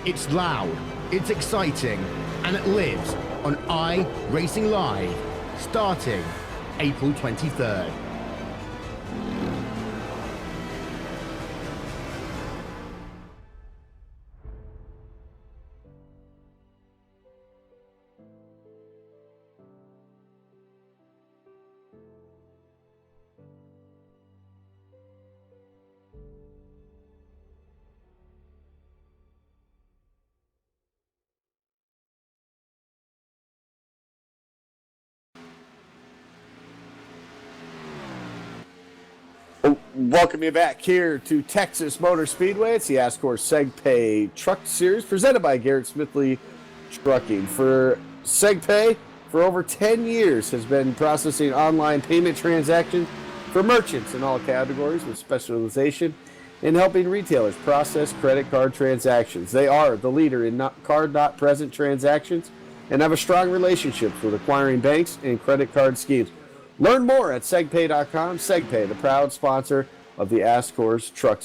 D: It's loud, it's exciting, and it lives on iRacing Live, starting April 23rd.
A: Welcome you back here to Texas Motor Speedway. It's the ASCORS SegPay Truck Series presented by Garrett Smithley Trucking. For SegPay, for over 10 years, has been processing online payment transactions for merchants in all categories with specialization in helping retailers process credit card transactions. They are the leader in card-not-present transactions and have a strong relationship with acquiring banks and credit card schemes. Learn more at segpay.com. SegPay, the proud sponsor of the ASCORS Truck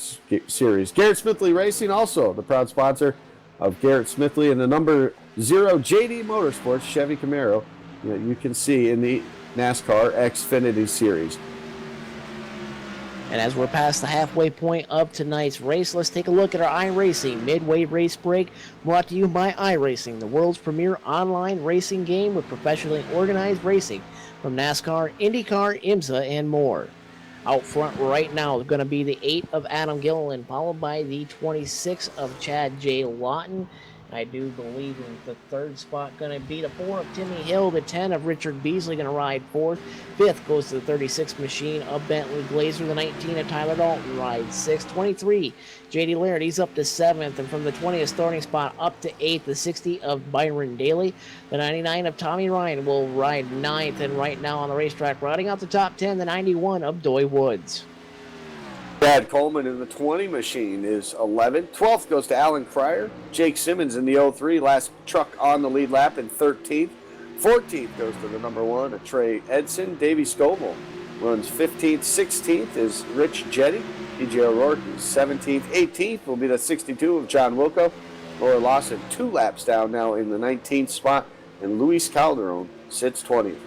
A: Series. Garrett Smithley Racing, also the proud sponsor of Garrett Smithley and the number 0 JD Motorsports Chevy Camaro that you can see in the NASCAR Xfinity Series.
B: And as we're past the halfway point of tonight's race, let's take a look at our iRacing Midway Race Break, brought to you by iRacing, the world's premier online racing game with professionally organized racing from NASCAR, IndyCar, IMSA, and more. Out front right now is going to be the 8 of Adam Gilliland, followed by the 26 of Chad J. Lawton. I do believe in the third spot going to be the 4 of Timmy Hill, the 10 of Richard Beasley going to ride fourth. Fifth goes to the 36 machine of Bentley Glazer, the 19 of Tyler Dalton rides sixth. 23, J.D. Laird, he's up to seventh, and from the 20th starting spot up to eighth, the 60 of Byron Daly. The 99 of Tommy Ryan will ride ninth, and right now on the racetrack, riding out the top 10, the 91 of Doy Woods.
A: Brad Coleman in the 20 machine is 11th. 12th goes to Alan Cryer. Jake Simmons in the 03, last truck on the lead lap in 13th. 14th goes to the number 1, Trey Edson. Davey Scoble runs 15th. 16th is Rich Jetty. DJ O'Rourke is 17th. 18th will be the 62 of John Wilco. Laura Lawson 2 laps down now in the 19th spot. And Luis Calderon sits 20th.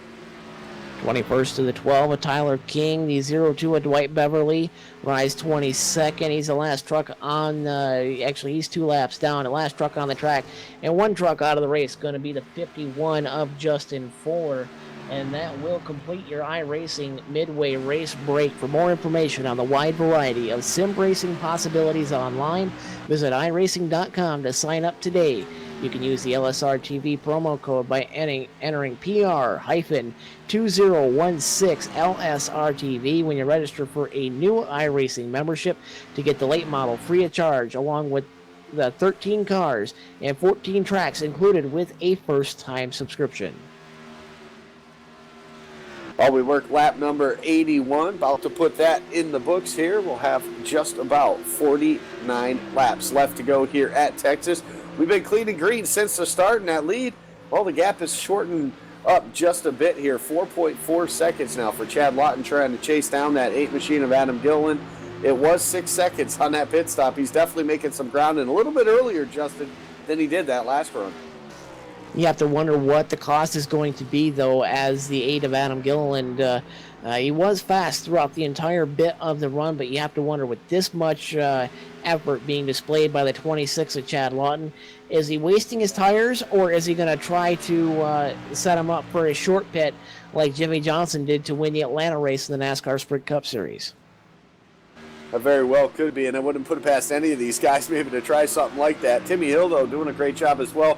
B: 21st to the 12 of Tyler King. The 02 of Dwight Beverly rides 22nd. He's the last truck on, actually he's 2 laps down, the last truck on the track. And 1 truck out of the race, going to be the 51 of Justin Fuller. And that will complete your iRacing Midway race break. For more information on the wide variety of sim racing possibilities online, visit iRacing.com to sign up today. You can use the LSRTV promo code by entering PR-2016LSRTV when you register for a new iRacing membership to get the late model free of charge, along with the 13 cars and 14 tracks included with a first-time subscription.
A: While we work lap number 81, about to put that in the books here. We'll have just about 49 laps left to go here at Texas. We've been clean and green since the start in that lead. Well, the gap is shortened up just a bit here. 4.4 seconds now for Chad Lawton trying to chase down that 8 machine of Adam Gilliland. It was 6 seconds on that pit stop. He's definitely making some ground, and a little bit earlier, Justin, than he did that last run.
B: You have to wonder what the cost is going to be, though, as the 8 of Adam Gilliland. He was fast throughout the entire bit of the run, but you have to wonder, with this much effort being displayed by the 26 of Chad Lawton, is he wasting his tires, or is he going to try to set him up for a short pit like Jimmy Johnson did to win the Atlanta race in the NASCAR Sprint Cup Series?
A: It very well could be, and I wouldn't put it past any of these guys maybe to try something like that. Timmy Hill, though, doing a great job as well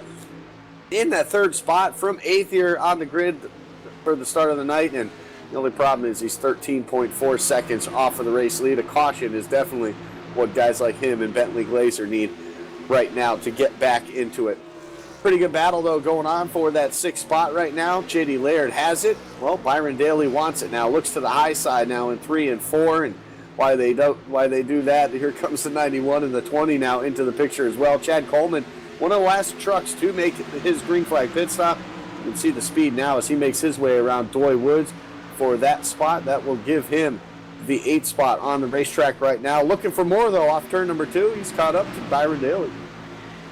A: in that third spot from 8th here on the grid for the start of the night. And the only problem is he's 13.4 seconds off of the race lead. A caution is definitely what guys like him and Bentley Glazer need right now to get back into it. Pretty good battle, though, going on for that 6th spot right now. J.D. Laird has it. Well, Byron Daly wants it now. Looks to the high side now in 3 and 4. And why they do that, here comes the 91 and the 20 now into the picture as well. Chad Coleman, one of the last trucks to make his green flag pit stop. You can see the speed now as he makes his way around Doy Woods for that spot. That will give him the 8th spot on the racetrack right now. Looking for more, though, off turn number 2. He's caught up to Byron Daly.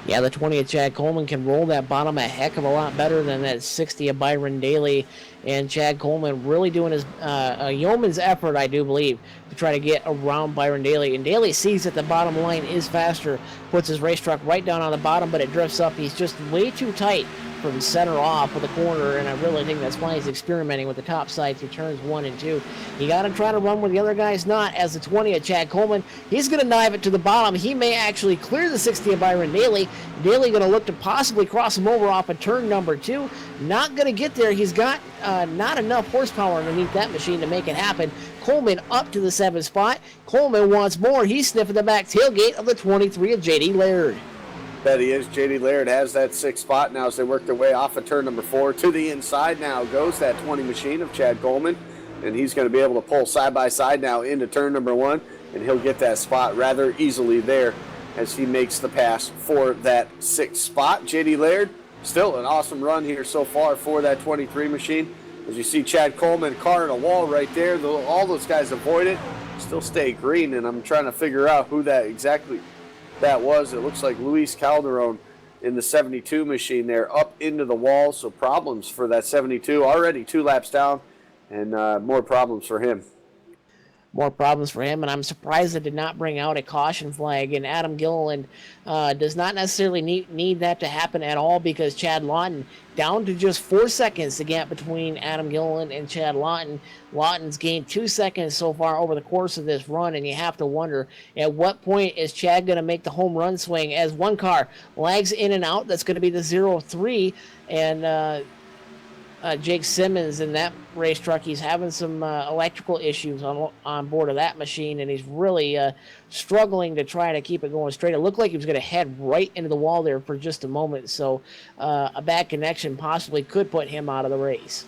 B: Yeah, the 20 of Chad Coleman can roll that bottom a heck of a lot better than that 60 of Byron Daly. And Chad Coleman really doing his a yeoman's effort, I do believe, to try to get around Byron Daly. And Daly sees that the bottom line is faster, puts his race truck right down on the bottom, but it drifts up. He's just way too tight from center off of the corner, and I really think that's why he's experimenting with the top side through turns 1 and 2. You got to try to run where the other guy's not. As the 20 of Chad Coleman, he's going to dive it to the bottom. He may actually clear the 60 of Byron Daly. Daly going to look to possibly cross him over off of turn number 2. Not going to get there. He's got not enough horsepower underneath that machine to make it happen. Coleman up to the 7th spot. Coleman wants more. He's sniffing the back tailgate of the 23 of J.D. Laird.
A: That he is. J.D. Laird has that 6th spot now as they work their way off of turn number 4. To the inside now goes that 20 machine of Chad Coleman, and he's going to be able to pull side by side now into turn number 1, and he'll get that spot rather easily there as he makes the pass for that 6th spot. J.D. Laird, still an awesome run here so far for that 23 machine. As you see Chad Coleman carring a wall right there, all those guys avoid it, still stay green, and I'm trying to figure out who that exactly that was. It looks like Luis Calderon in the 72 machine there, up into the wall. So problems for that 72, already 2 laps down, and more problems for him.
B: more problems for him, and I'm surprised it did not bring out a caution flag. And Adam Gilliland does not necessarily need that to happen at all, because Chad Lawton down to just 4 seconds, the gap between Adam Gilliland and Chad Lawton. Lawton's gained 2 seconds so far over the course of this run, and you have to wonder at what point is Chad going to make the home run swing as one car lags in and out. That's going to be the 0-3, and Jake Simmons in that race truck, he's having some electrical issues on board of that machine, and he's really struggling to try to keep it going straight. It looked like he was going to head right into the wall there for just a moment, so a bad connection possibly could put him out of the race.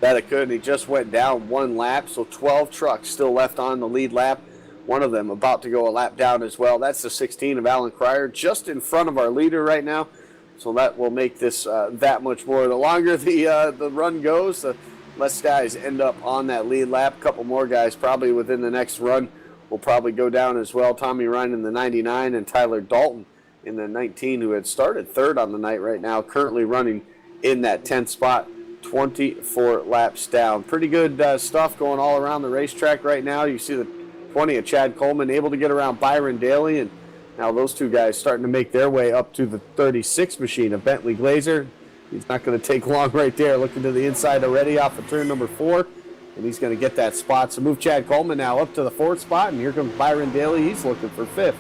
A: That it could, and he just went down 1 lap, so 12 trucks still left on the lead lap. One of them about to go a lap down as well. That's the 16 of Alan Cryer, just in front of our leader right now. So that will make this that much more. The longer the run goes, the less guys end up on that lead lap. A couple more guys probably within the next run will probably go down as well. Tommy Ryan in the 99 and Tyler Dalton in the 19, who had started third on the night right now, currently running in that 10th spot, 24 laps down. Pretty good stuff going all around the racetrack right now. You see the 20 of Chad Coleman able to get around Byron Daly, and now those two guys starting to make their way up to the 36 machine of Bentley Glazer. He's not going to take long right there. Looking to the inside already off of turn number 4, and he's going to get that spot. So move Chad Coleman now up to the 4th spot, and here comes Byron Daly. He's looking for 5th.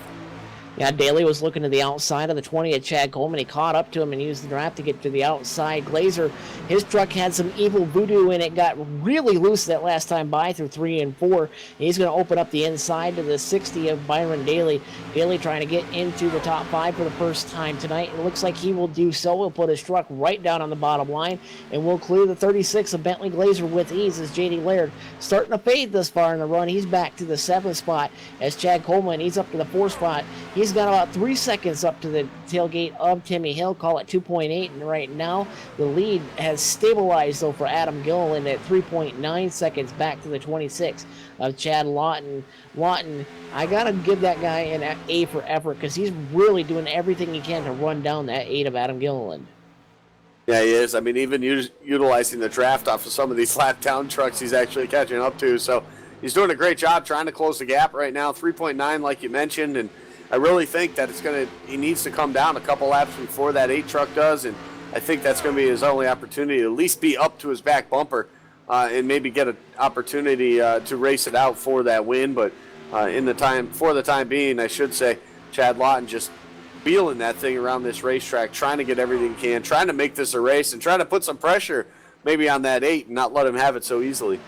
B: Yeah, Daly was looking to the outside of the 20 at Chad Coleman. He caught up to him and used the draft to get to the outside. Glazer, his truck had some evil voodoo in it, got really loose that last time by through 3 and 4. He's going to open up the inside to the 60 of Byron Daly. Daly trying to get into the top 5 for the first time tonight. It looks like he will do so. He'll put his truck right down on the bottom line, and we'll clear the 36 of Bentley Glazer with ease as J.D. Laird starting to fade this far in the run. He's back to the 7th spot as Chad Coleman, he's up to the 4th spot. He's got about 3 seconds up to the tailgate of Timmy Hill, call it 2.8, and right now the lead has stabilized though for Adam Gilliland at 3.9 seconds back to the 26 of Chad Lawton. Lawton, I gotta give that guy an A for effort, because he's really doing everything he can to run down that 8 of Adam Gilliland.
A: Yeah, he is. I mean, even utilizing the draft off of some of these lap down trucks he's actually catching up to, so he's doing a great job trying to close the gap right now. 3.9 like you mentioned, and I really think that he needs to come down a couple laps before that 8 truck does, and I think that's going to be his only opportunity to at least be up to his back bumper and maybe get an opportunity to race it out for that win. But for the time being, I should say, Chad Lawton just feeling that thing around this racetrack, trying to get everything he can, trying to make this a race, and trying to put some pressure maybe on that 8 and not let him have it so easily.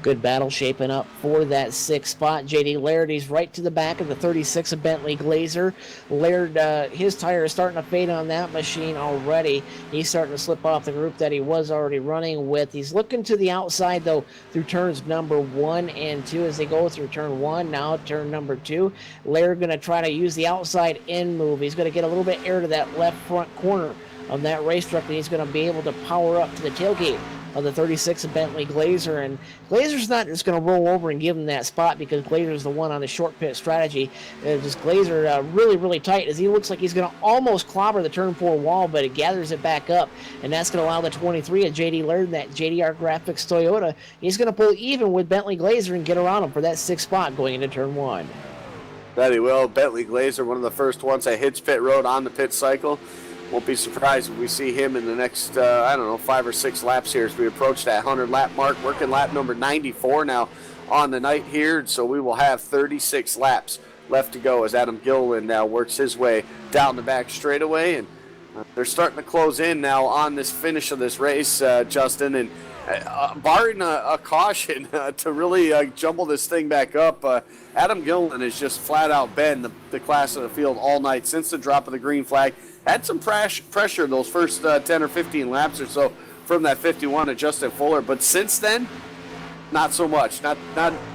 B: Good battle shaping up for that 6th spot. J.D. Laird, he's right to the back of the 36 of Bentley Glazer. Laird, his tire is starting to fade on that machine already. He's starting to slip off the group that he was already running with. He's looking to the outside, though, through turns number 1 and 2 as they go through turn 1, now turn number 2. Laird going to try to use the outside in move. He's going to get a little bit air to that left front corner of that race truck, and he's going to be able to power up to the tailgate of the 36 of Bentley Glazer, and Glazer's not just going to roll over and give him that spot, because Glazer's the one on the short pit strategy. Just Glazer really, really tight as he looks like he's going to almost clobber the turn 4 wall, but it gathers it back up, and that's going to allow the 23 of J.D. Laird, that JDR Graphics Toyota. He's going to pull even with Bentley Glazer and get around him for that 6th spot going into turn 1.
A: That he will. Bentley Glazer, one of the first ones that hits pit road on the pit cycle. Won't be surprised if we see him in the next, 5 or 6 laps here as we approach that 100-lap mark. Working lap number 94 now on the night here, so we will have 36 laps left to go as Adam Gilliland now works his way down the back straightaway. And they're starting to close in now on this finish of this race, Justin. And barring a caution to really jumble this thing back up, Adam Gilliland has just flat out been the class of the field all night since the drop of the green flag. Had some pressure those first 10 or 15 laps or so from that 51 of Justin Fuller, but since then, not so much. Not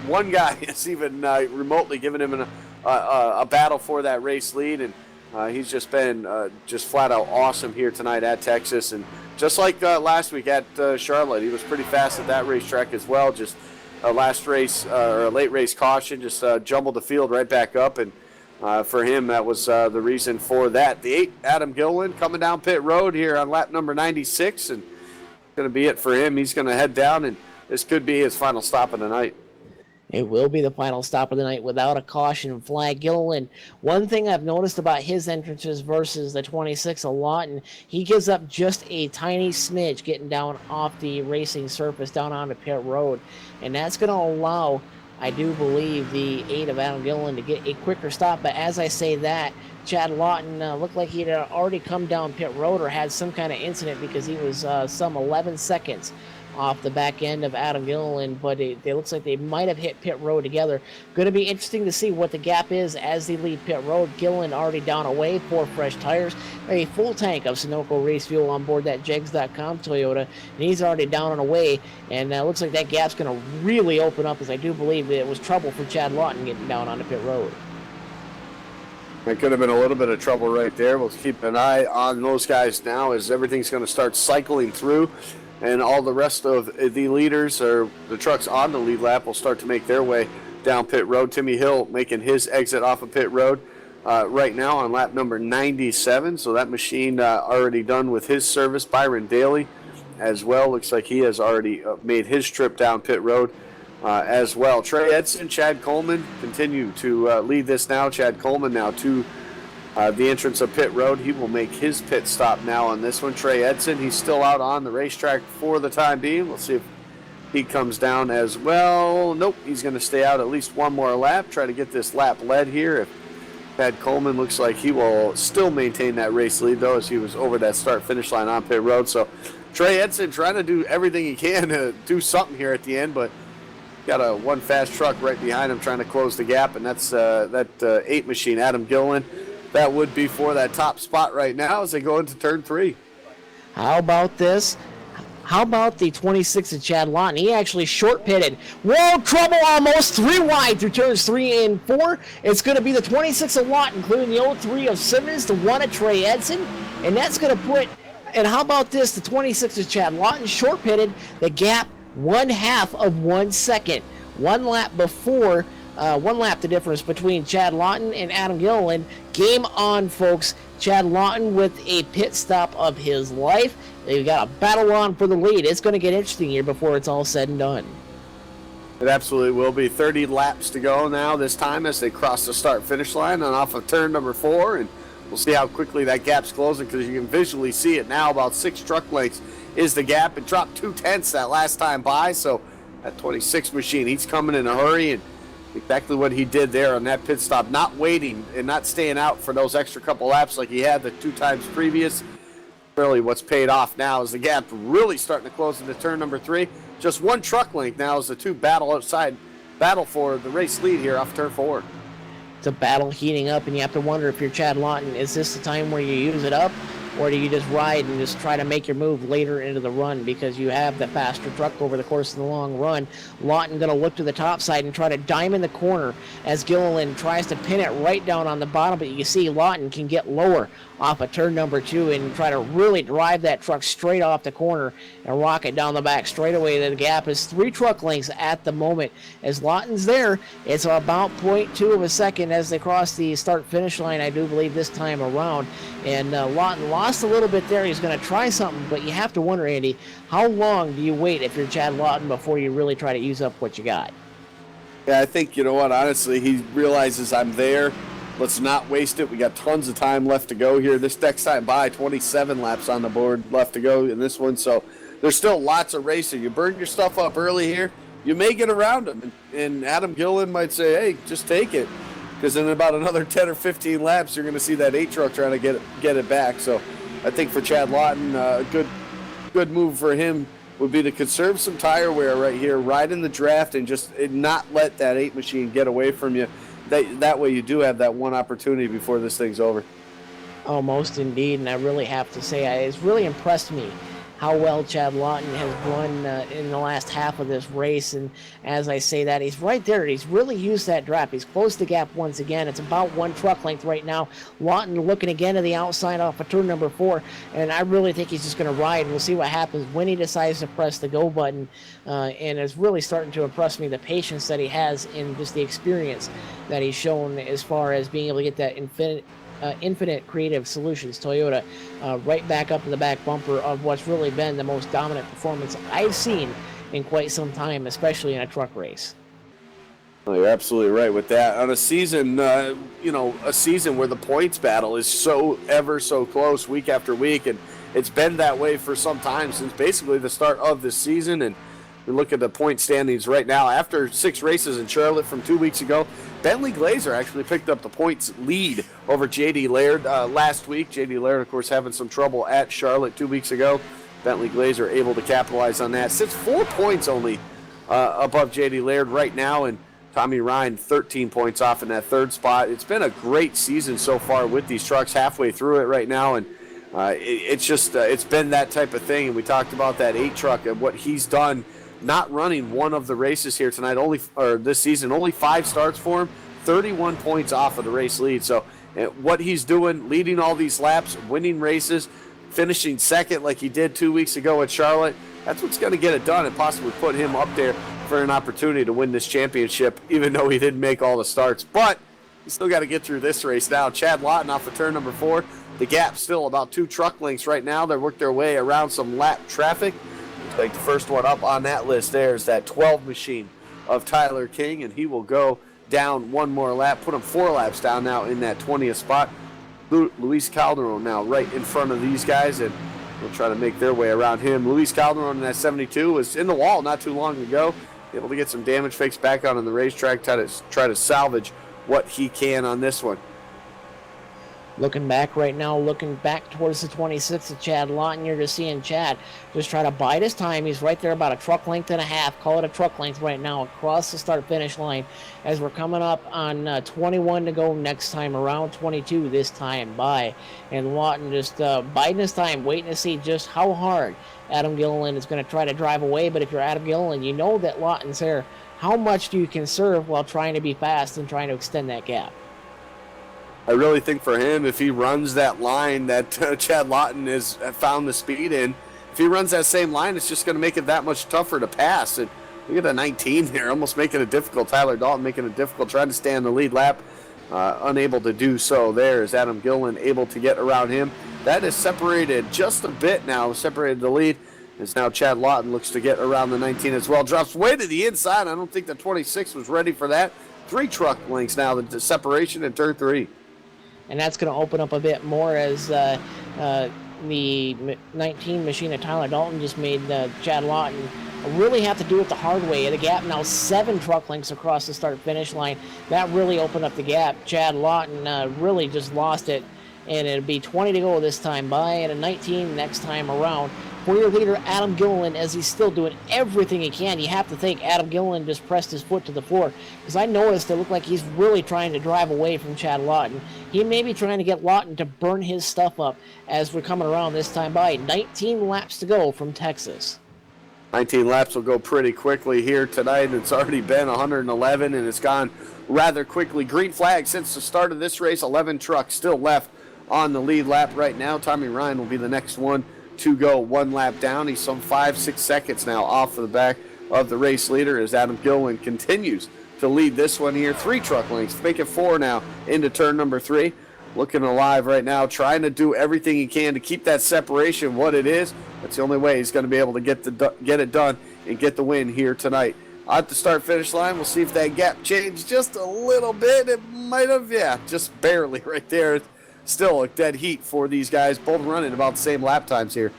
A: one guy has even remotely given him a battle for that race lead, and he's just been just flat out awesome here tonight at Texas. And just like last week at Charlotte, he was pretty fast at that racetrack as well. Just a last race or a late race caution, just jumbled the field right back up, and for him, that was the reason for that. The 8, Adam Gilliland, coming down pit road here on lap number 96, and going to be it for him. He's going to head down, and this could be his final stop of the night.
B: It will be the final stop of the night without a caution flag. Gilliland, one thing I've noticed about his entrances versus the 26 a lot, and he gives up just a tiny smidge getting down off the racing surface down onto pit road. And that's going to allow, I do believe, the 8 of Adam Gilliland to get a quicker stop. But as I say that, Chad Lawton looked like he'd already come down pit road or had some kind of incident, because he was some 11 seconds off the back end of Adam Gilliland, but it looks like they might have hit pit road together. Going to be interesting to see what the gap is as they leave pit road. Gilliland already down away, 4 fresh tires, a full tank of Sunoco race fuel on board that Jegs.com Toyota, and he's already down and away, and looks like that gap's going to really open up, as I do believe it was trouble for Chad Lawton getting down onto pit road.
A: It could have been a little bit of trouble right there. We'll keep an eye on those guys now as everything's going to start cycling through, and all the rest of the leaders, or the trucks on the lead lap, will start to make their way down pit road. Timmy Hill making his exit off of pit road right now on lap number 97. So that machine already done with his service. Byron Daly as well. Looks like he has already made his trip down pit road as well. Trey Edson, Chad Coleman continue to lead this now. Chad Coleman now to the entrance of pit road. He will make his pit stop now on this one. Trey Edson, he's still out on the racetrack for the time being. We'll see if he comes down as well. Nope, he's going to stay out at least one more lap, try to get this lap led here. If Chad Coleman looks like he will still maintain that race lead, though, as he was over that start-finish line on pit road. So Trey Edson trying to do everything he can to do something here at the end, but got a one fast truck right behind him trying to close the gap, and that's that 8 machine, Adam Gilliland. That would be for that top spot right now as they go into turn 3.
B: How about this? How about the 26 of Chad Lawton? He actually short pitted. Whoa, trouble almost 3 wide through turns 3 and 4. It's going to be the 26 of Lawton, including the 03 of Simmons, the 1 of Trey Edson. And that's going to put, and how about this? The 26 of Chad Lawton short pitted, the gap 1/2 of 1 second. 1 lap before. 1 lap the difference between Chad Lawton and Adam Gilliland. Game on, folks. Chad Lawton with a pit stop of his life. They've got a battle on for the lead. It's going to get interesting here before it's all said and done.
A: It absolutely will be. 30 laps to go now this time as they cross the start-finish line and off of turn number 4. And we'll see how quickly that gap's closing, because you can visually see it now. About 6 truck lengths is the gap. It dropped 0.2 that last time by. So that 26 machine, he's coming in a hurry, and exactly what he did there on that pit stop, not waiting and not staying out for those extra couple laps like he had the 2 times previous. Really what's paid off now is the gap really starting to close into turn number 3. Just 1 truck length now as the 2 battle for the race lead here off turn 4.
B: It's a battle heating up, and you have to wonder, if you're Chad Lawton, is this the time where you use it up, or do you just ride and just try to make your move later into the run because you have the faster truck over the course of the long run? Lawton going to look to the top side and try to diamond the corner as Gilliland tries to pin it right down on the bottom, but you see Lawton can get lower off of turn number 2 and try to really drive that truck straight off the corner and rock it down the back straightaway. The gap is 3 truck lengths at the moment. As Lawton's there, it's about 0.2 of a second as they cross the start-finish line, I do believe, this time around. And Lawton lost a little bit there. He's going to try something, but you have to wonder, Andy, how long do you wait if you're Chad Lawton before you really try to use up what you got?
A: Yeah, I think, you know what, honestly, he realizes I'm there. Let's not waste it. We got tons of time left to go here. This next time by, 27 laps on the board left to go in this one. So there's still lots of racing. You burn your stuff up early here, you may get around him. And Adam Gilliland might say, hey, just take it. Because in about another 10 or 15 laps, you're going to see that 8 truck trying to get it back. So I think for Chad Lawton, a good move for him would be to conserve some tire wear right here, ride in the draft, and just not let that 8 machine get away from you. That way you do have that one opportunity before this thing's over.
B: Oh, most indeed, and I really have to say, it's really impressed me how well Chad Lawton has run in the last half of this race. And as I say that, he's right there. He's really used that draft. He's closed the gap once again. It's about 1 truck length right now. Lawton looking again to the outside off of turn number 4. And I really think he's just going to ride. We'll see what happens when he decides to press the go button. And it's really starting to impress me, the patience that he has and just the experience that he's shown as far as being able to get that Infinite Creative Solutions Toyota right back up in the back bumper of what's really been the most dominant performance I've seen in quite some time, especially in a truck race.
A: Oh, you're absolutely right with that. On a season, a season where the points battle is so ever so close week after week, and it's been that way for some time since basically the start of this season. And we look at the point standings right now. After 6 races in Charlotte from 2 weeks ago, Bentley Glazer actually picked up the points lead over J.D. Laird last week. J.D. Laird, of course, having some trouble at Charlotte 2 weeks ago. Bentley Glazer able to capitalize on that. Sits 4 points only above J.D. Laird right now, and Tommy Ryan 13 points off in that 3rd spot. It's been a great season so far with these trucks, halfway through it right now, and it's been that type of thing. And we talked about that 8 truck and what he's done, not running one of the races here tonight, this season, only 5 starts for him, 31 points off of the race lead. So what he's doing, leading all these laps, winning races, finishing 2nd like he did 2 weeks ago at Charlotte, that's what's going to get it done and possibly put him up there for an opportunity to win this championship, even though he didn't make all the starts. But you still got to get through this race now. Chad Lawton off of turn number 4. The gap still about 2 truck lengths right now. They work their way around some lap traffic. Looks like the first one up on that list there is that 12 machine of Tyler King, and he will go down 1 more lap, put him 4 laps down now in that 20th spot. Luis Calderon now right in front of these guys, and they'll try to make their way around him. Luis Calderon in that 72 was in the wall not too long ago, able to get some damage fixed back out on the racetrack, try to salvage what he can on this one.
B: Looking back right now, looking back towards the 26th of Chad Lawton, you're just seeing Chad just try to bide his time. He's right there about a truck length and a half, call it a truck length right now, across the start-finish line as we're coming up on 21 to go next time around, 22 this time by. And Lawton just biding his time, waiting to see just how hard Adam Gilliland is going to try to drive away. But if you're Adam Gilliland, you know that Lawton's there. How much do you conserve while trying to be fast and trying to extend that gap?
A: I really think for him, if he runs that line that Chad Lawton has found the speed in, if he runs that same line, it's just going to make it that much tougher to pass. And look at the 19 there, almost making it difficult. Tyler Dalton making it difficult, trying to stay on the lead lap, unable to do so. There is Adam Gilliland able to get around him. That is separated just a bit now, separated the lead. As now Chad Lawton looks to get around the 19 as well. Drops way to the inside. I don't think the 26 was ready for that. 3 truck lengths now, the separation in turn 3.
B: And that's going to open up a bit more as the 19 machine of Tyler Dalton just made Chad Lawton really have to do it the hard way. The gap now 7 truck lengths across the start-finish line. That really opened up the gap. Chad Lawton really just lost it, and it'll be 20 to go this time by, and a 19 next time around. For your leader, Adam Gilliland, as he's still doing everything he can. You have to think Adam Gilliland just pressed his foot to the floor, because I noticed it looked like he's really trying to drive away from Chad Lawton. He may be trying to get Lawton to burn his stuff up as we're coming around this time by. 19 laps to go from Texas.
A: 19 laps will go pretty quickly here tonight. It's already been 111, and it's gone rather quickly. Green flag since the start of this race. 11 trucks still left on the lead lap right now. Tommy Ryan will be the next one to go 1 lap down. He's some 5-6 seconds now off of the back of the race leader as Adam Gilliland continues to lead this one here. 3 truck lengths, make it 4 now into turn number 3. Looking alive right now, trying to do everything he can to keep that separation what it is. That's the only way he's going to be able to get it done and get the win here tonight. At the start-finish line, we'll see if that gap changed just a little bit. It might have, yeah, just barely right there. Still a dead heat for these guys, both running about the same lap times here.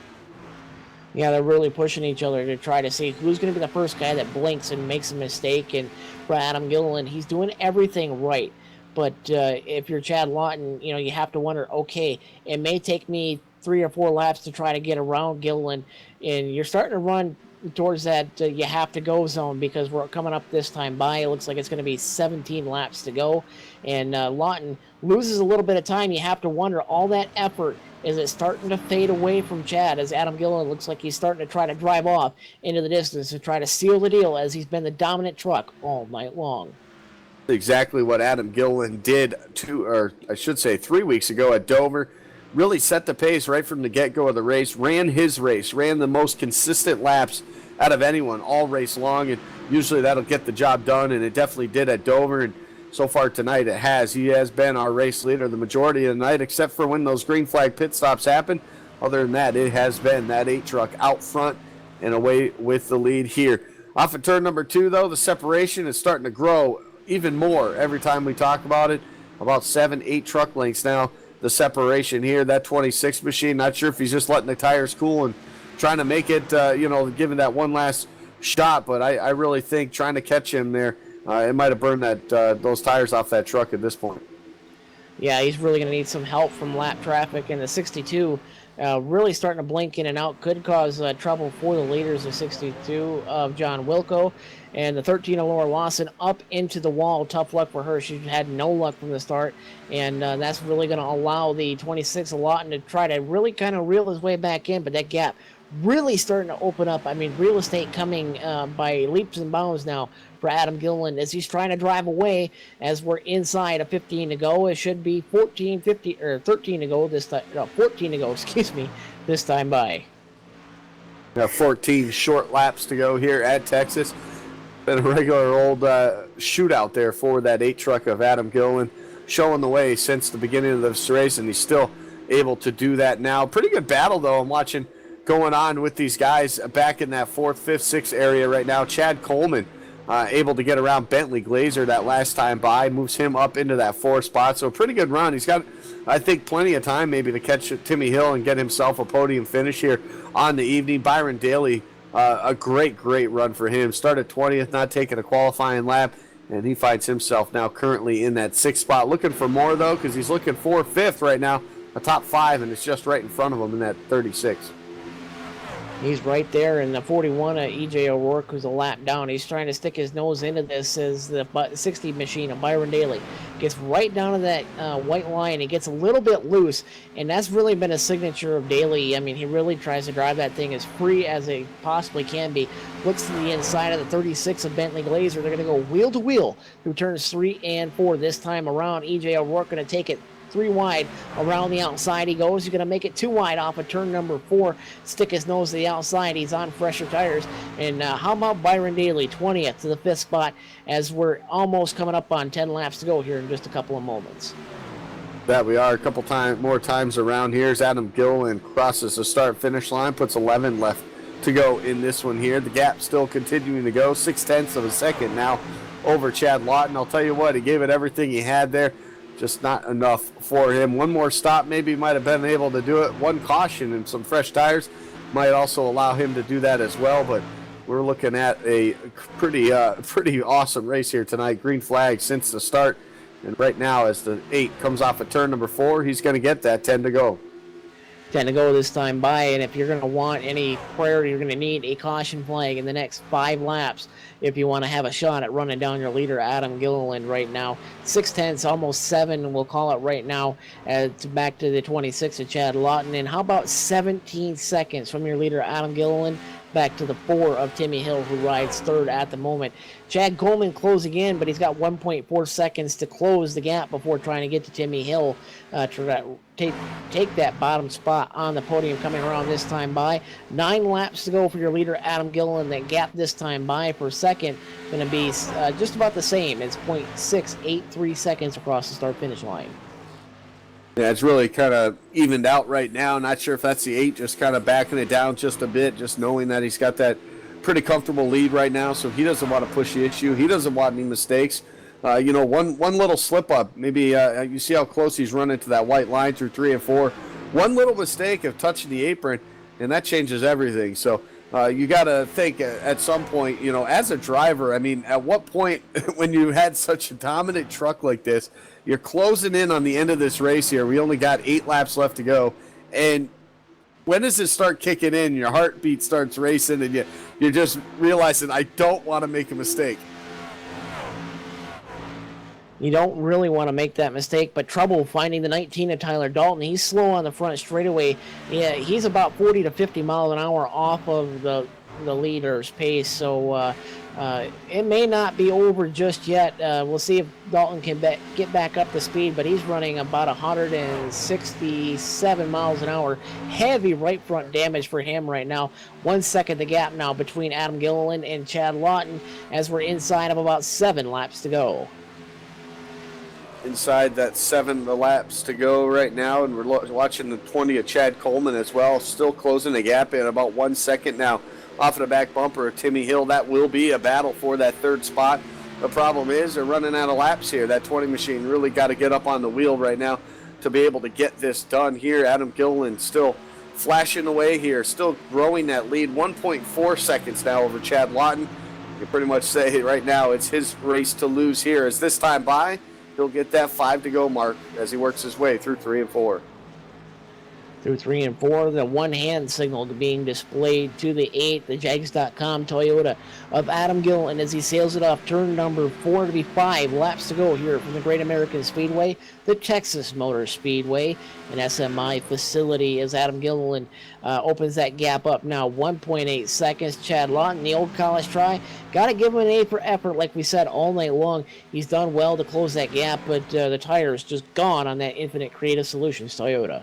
B: Yeah, they're really pushing each other to try to see who's going to be the first guy that blinks and makes a mistake. And for Adam Gilliland, he's doing everything right. But if you're Chad Lawton, you have to wonder, okay, it may take me 3 or 4 laps to try to get around Gilliland. And you're starting to run towards that you have to go zone, because we're coming up this time by. It looks like it's going to be 17 laps to go. And Lawton loses a little bit of time. You have to wonder, all that effort, is it starting to fade away from Chad, as Adam Gilliland looks like he's starting to try to drive off into the distance to try to seal the deal, as he's been the dominant truck all night long.
A: Exactly what Adam Gilliland did 3 weeks ago at Dover. Really set the pace right from the get-go of the race, ran his race, ran the most consistent laps out of anyone all race long, and usually that'll get the job done, and it definitely did at Dover. And so far tonight it has. He has been our race leader the majority of the night, except for when those green flag pit stops happen. Other than that, it has been that 8 truck out front and away with the lead here. Off of turn number 2, though, the separation is starting to grow even more every time we talk about it. About 7-8 truck lengths now, the separation here. That 26 machine, not sure if he's just letting the tires cool and trying to make it, giving that one last shot. But I really think trying to catch him there, it might have burned those tires off that truck at this point.
B: Yeah, he's really going to need some help from lap traffic, and the 62 really starting to blink in and out. Could cause trouble for the leaders of 62 of John Wilco, and the 13 of Laura Lawson up into the wall. Tough luck for her. She had no luck from the start, and that's really going to allow the 26 of Lawton to try to really kind of reel his way back in, but that gap really starting to open up. I mean, real estate coming by leaps and bounds now for Adam Gilliland as he's trying to drive away as we're inside of 15 to go. It should be 13 to go this time. No, 14 to go, excuse me, this time by.
A: 14 short laps to go here at Texas. Been a regular old shootout there for that 8 truck of Adam Gilliland, showing the way since the beginning of this race, and he's still able to do that now. Pretty good battle, though, I'm watching going on with these guys back in that 4th, 5th, 6th area right now. Chad Coleman able to get around Bentley Glazer that last time by, moves him up into that 4th spot. So pretty good run. He's got, I think, plenty of time maybe to catch Timmy Hill and get himself a podium finish here on the evening. Byron Daly, a great run for him. Started 20th, not taking a qualifying lap, and he finds himself now currently in that 6th spot. Looking for more, though, because he's looking for 5th right now, a top 5, and it's just right in front of him in that 36.
B: He's right there in the 41 EJ O'Rourke, who's a lap down. He's trying to stick his nose into this as the 60 machine of Byron Daly gets right down to that white line. He gets a little bit loose, and that's really been a signature of Daly. I mean, he really tries to drive that thing as free as it possibly can be. Looks to the inside of the 36 of Bentley Glazer. They're going to go wheel to wheel through turns 3 and 4 this time around. EJ O'Rourke going to take it 3 wide around the outside. He goes. He's going to make it 2 wide off of turn number 4. Stick his nose to the outside. He's on fresher tires. And how about Byron Daly, 20th to the 5th spot, as we're almost coming up on 10 laps to go here in just a couple of moments.
A: That we are a couple more times around here as Adam Gilliland crosses the start-finish line, puts 11 left to go in this one here. The gap still continuing to go, 0.6 of a second now over Chad Lawton. I'll tell you what, he gave it everything he had there. Just not enough for him. One more stop, maybe might have been able to do it. One caution and some fresh tires might also allow him to do that as well. But we're looking at a pretty awesome race here tonight. Green flag since the start. And right now, as the 8 comes off of turn number 4, he's going to get that 10 to go.
B: 10 to go this time by, and if you're going to want any priority, you're going to need a caution flag in the next 5 laps if you want to have a shot at running down your leader, Adam Gilliland, right now. 6/10, almost 7, we'll call it right now, back to the 26 of Chad Lawton. And how about 17 seconds from your leader, Adam Gilliland, back to the 4 of Timmy Hill, who rides 3rd at the moment. Chad Coleman closing in, but he's got 1.4 seconds to close the gap before trying to get to Timmy Hill to take that bottom spot on the podium coming around this time by. 9 laps to go for your leader, Adam Gilliland. That gap this time by for second going to be just about the same. It's 0.683 seconds across the start-finish line.
A: Yeah, it's really kind of evened out right now. Not sure if that's the 8, just kind of backing it down just a bit, just knowing that he's got that pretty comfortable lead right now, so he doesn't want to push the issue. He doesn't want any mistakes. One little slip up, maybe you see how close he's running to that white line through 3 and 4. One little mistake of touching the apron, and that changes everything. So you got to think at some point, as a driver, I mean, at what point when you had such a dominant truck like this, you're closing in on the end of this race here. We only got 8 laps left to go, and when does it start kicking in? Your heartbeat starts racing, and you're just realizing, I don't want to make a mistake.
B: You don't really want to make that mistake, but trouble finding the 19 of Tyler Dalton. He's slow on the front straightaway. Yeah, he's about 40 to 50 miles an hour off of the leader's pace, so it may not be over just yet. We'll see if Dalton can get back up to speed, but he's running about 167 miles an hour. Heavy right front damage for him right now. 1 second the gap now between Adam Gilliland and Chad Lawton as we're inside of about 7 laps to go.
A: Inside that 7 laps to go right now, and we're watching the 20 of Chad Coleman as well, still closing the gap in about 1 second now off of the back bumper of Timmy Hill. That will be a battle for that 3rd spot The problem is they're running out of laps here. That 20 machine really got to get up on the wheel right now to be able to get this done here. Adam Gilliland still flashing away here, still growing that lead. 1.4 seconds now over Chad Lawton. You pretty much say right now it's his race to lose here. As this time by, he'll get that 5 to go mark as he works his way through 3 and 4.
B: Through 3 and 4, the one-hand signal being displayed to the 8, the Jags.com Toyota of Adam Gilliland as he sails it off turn number 4 to be 5 laps to go here from the Great American Speedway, the Texas Motor Speedway, an SMI facility as Adam Gilliland opens that gap up now 1.8 seconds. Chad Lawton, the old college try, got to give him an A for effort like we said all night long. He's done well to close that gap, but the tire is just gone on that Infinite Creative Solutions Toyota.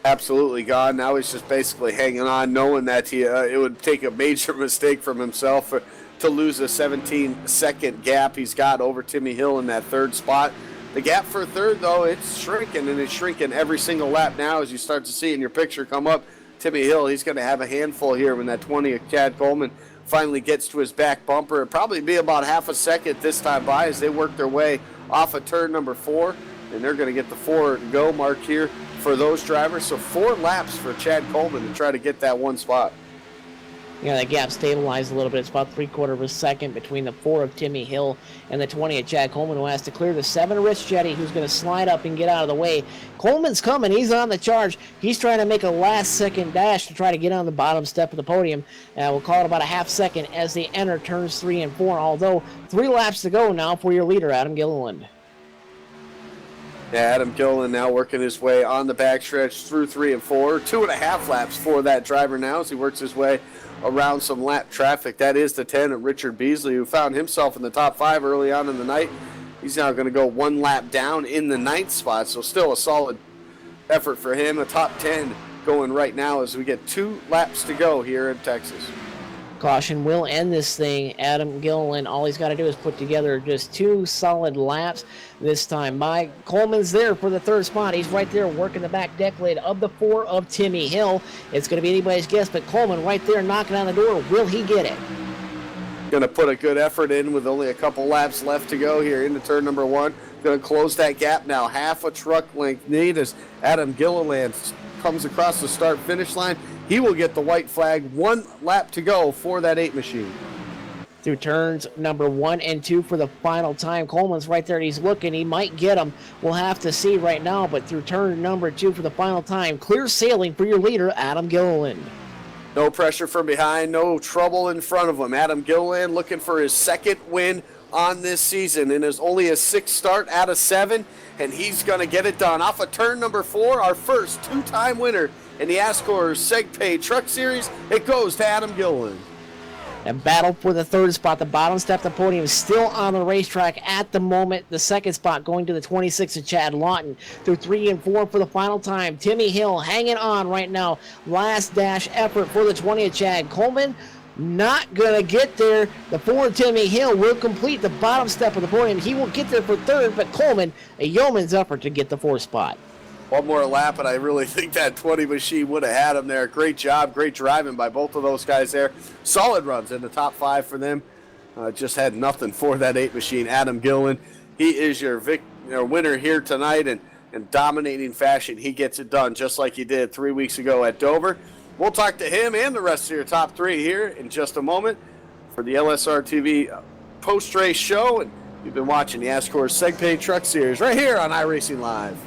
A: Absolutely gone. Now he's just basically hanging on, knowing that it would take a major mistake from himself to lose a 17-second gap he's got over Timmy Hill in that third spot. The gap for third, though, it's shrinking, and it's shrinking every single lap now as you start to see in your picture come up. Timmy Hill, he's going to have a handful here when that 20 of Chad Coleman finally gets to his back bumper. It'll probably be about half a second this time by as they work their way off of turn number 4, and they're going to get the 4 go mark here for those drivers. So 4 laps for Chad Coleman to try to get that one spot.
B: Yeah, that gap stabilized a little bit. It's about 3/4 of a second between the 4 of Timmy Hill and the 20 of Chad Coleman, who has to clear the 7 of Rich Jetty, who's going to slide up and get out of the way. Coleman's coming. He's on the charge. He's trying to make a last-second dash to try to get on the bottom step of the podium. We'll call it about a half second as they enter turns 3 and 4, although 3 laps to go now for your leader, Adam Gilliland.
A: Yeah, Adam Gilliland now working his way on the backstretch through 3 and 4. 2.5 laps for that driver now as he works his way around some lap traffic. That is the 10 of Richard Beasley, who found himself in the top 5 early on in the night. He's now going to go 1 lap down in the 9th spot, so still a solid effort for him. A top 10 going right now as we get 2 laps to go here in Texas.
B: Caution will end this thing. Adam Gilliland, all he's got to do is put together just 2 solid laps this time by. Coleman's there for the 3rd spot. He's right there working the back deck lid of the 4 of Timmy Hill. It's going to be anybody's guess, but Coleman right there knocking on the door. Will he get it?
A: Going to put a good effort in with only a couple laps left to go here into turn number 1. Going to close that gap now. Half a truck length need as Adam Gilliland comes across the start-finish line. He will get the white flag. 1 lap to go for that 8 machine.
B: Through turns number 1 and 2 for the final time. Coleman's right there. He's looking. He might get him. We'll have to see right now. But through turn number 2 for the final time, clear sailing for your leader, Adam Gilliland.
A: No pressure from behind. No trouble in front of him. Adam Gilliland looking for his 2nd win on this season. And is only a 6th start out of 7. And he's going to get it done. Off of turn number 4, our first 2-time winner in the ASCORS SegPay Truck Series, it goes to Adam Gilliland.
B: And battle for the 3rd spot. The bottom step of the podium is still on the racetrack at the moment. The 2nd spot going to the 26 of Chad Lawton. Through 3 and 4 for the final time. Timmy Hill hanging on right now. Last dash effort for the 20 of Chad Coleman. Not going to get there. The 4 of Timmy Hill will complete the bottom step of the podium. He will get there for 3rd, but Coleman, a yeoman's effort to get the 4th spot.
A: 1 more lap, and I really think that 20 machine would have had him there. Great job, great driving by both of those guys there. Solid runs in the top 5 for them. Just had nothing for that 8 machine. Adam Gilliland, he is your winner here tonight, and in dominating fashion, he gets it done just like he did 3 weeks ago at Dover. We'll talk to him and the rest of your top 3 here in just a moment for the LSRTV post-race show, and you've been watching the ASCORS SegPay Truck Series right here on iRacing Live.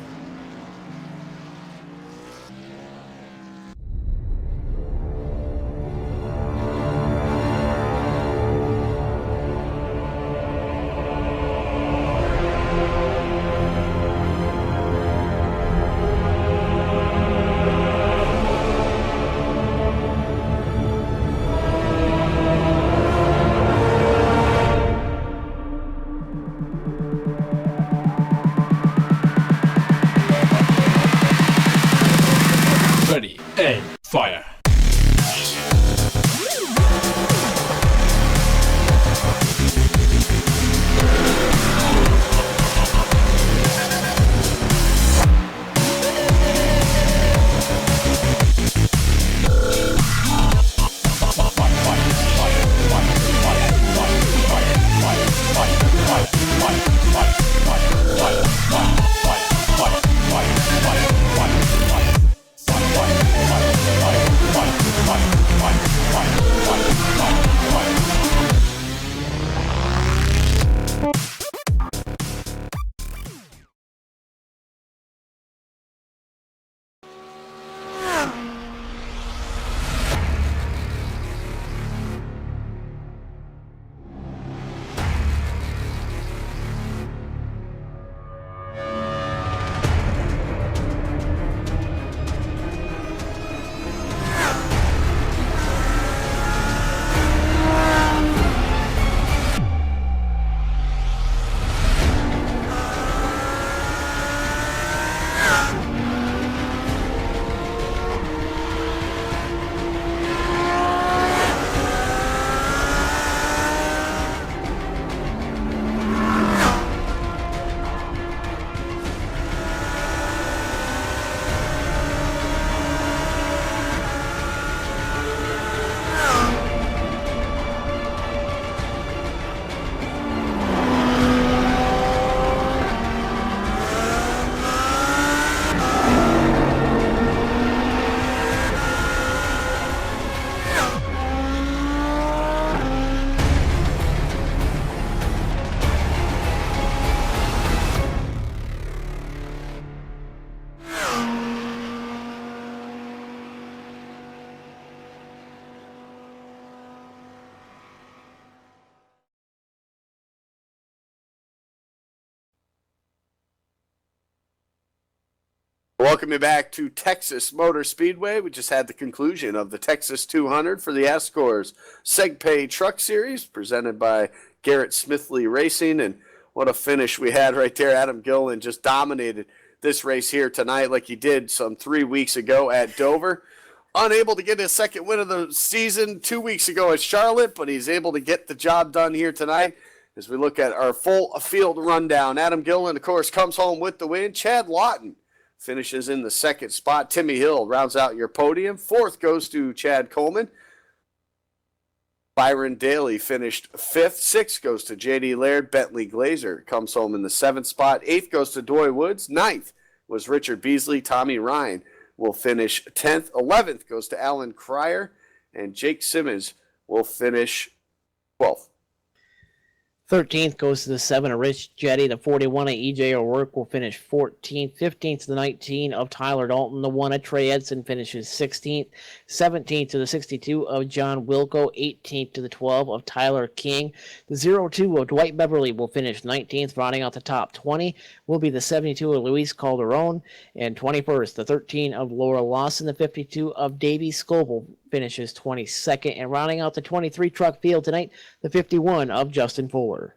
A: Welcome you back to Texas Motor Speedway. We just had the conclusion of the Texas 200 for the ASCORS SegPay Truck Series presented by Garrett Smithley Racing. And what a finish we had right there. Adam Gilliland just dominated this race here tonight like he did some 3 weeks ago at Dover. Unable to get his second win of the season 2 weeks ago at Charlotte, but he's able to get the job done here tonight. As we look at our full field rundown, Adam Gilliland, of course, comes home with the win. Chad Lawton finishes in the second spot. Timmy Hill rounds out your podium. Fourth goes to Chad Coleman. Byron Daly finished fifth. Sixth goes to J.D. Laird. Bentley Glazer comes home in the seventh spot. Eighth goes to Doy Woods. Ninth was Richard Beasley. Tommy Ryan will finish 10th. 11th goes to Alan Cryer. And Jake Simmons will finish 12th.
B: 13th goes to the 7 of Rich Jetty. The 41 of EJ O'Rourke will finish 14th. 15th to the 19 of Tyler Dalton. The 1 of Trey Edson finishes 16th. 17th to the 62 of John Wilco. 18th to the 12 of Tyler King. The 02 of Dwight Beverly will finish 19th. Rounding out the top 20 will be the 72 of Luis Calderon. And 21st, the 13 of Laura Lawson. The 52 of Davey Scoble finishes 22nd. And rounding out the 23 truck field tonight, the 51 of Justin Fuller.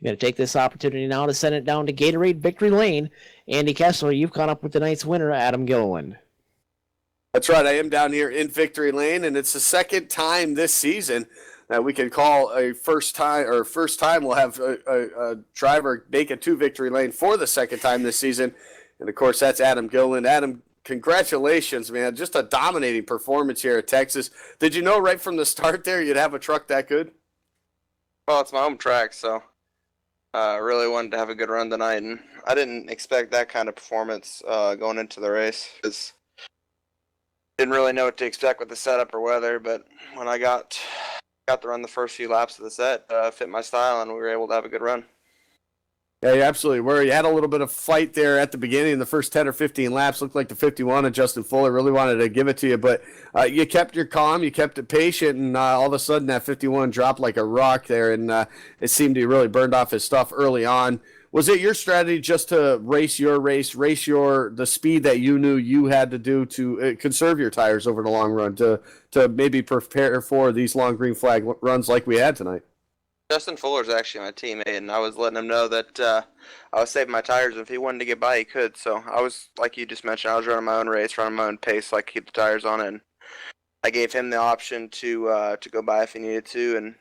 B: I'm going to take this opportunity now to send it down to Gatorade Victory Lane. Andy Kessler, you've caught up with tonight's winner, Adam Gilliland.
A: That's right. I am down here in Victory Lane, and it's the second time this season that we can call a first time we'll have a driver make it to Victory Lane for the second time this season. And, of course, that's Adam Gilliland. Adam, congratulations, man. Just a dominating performance here at Texas. Did you know right from the start there you'd have a truck that good?
C: Well, it's my home track, so I really wanted to have a good run tonight, and I didn't expect that kind of performance going into the race because didn't really know what to expect with the setup or weather. But when I got to run the first few laps of the set, fit my style, and we were able to have a good run.
A: Yeah, you absolutely were. You had a little bit of fight there at the beginning. The first 10 or 15 laps looked like the 51 of Justin Fuller really wanted to give it to you, but you kept your calm, you kept it patient, and all of a sudden that 51 dropped like a rock there, and it seemed he really burned off his stuff early on. Was it your strategy just to race the speed that you knew you had to do to conserve your tires over the long run, to maybe prepare for these long green flag runs like we had tonight?
C: Justin Fuller's actually my teammate, and I was letting him know that I was saving my tires. If he wanted to get by, he could. So I was, like you just mentioned, I was running my own race, running my own pace, so I could keep the tires on it. And I gave him the option to go by if he needed to, and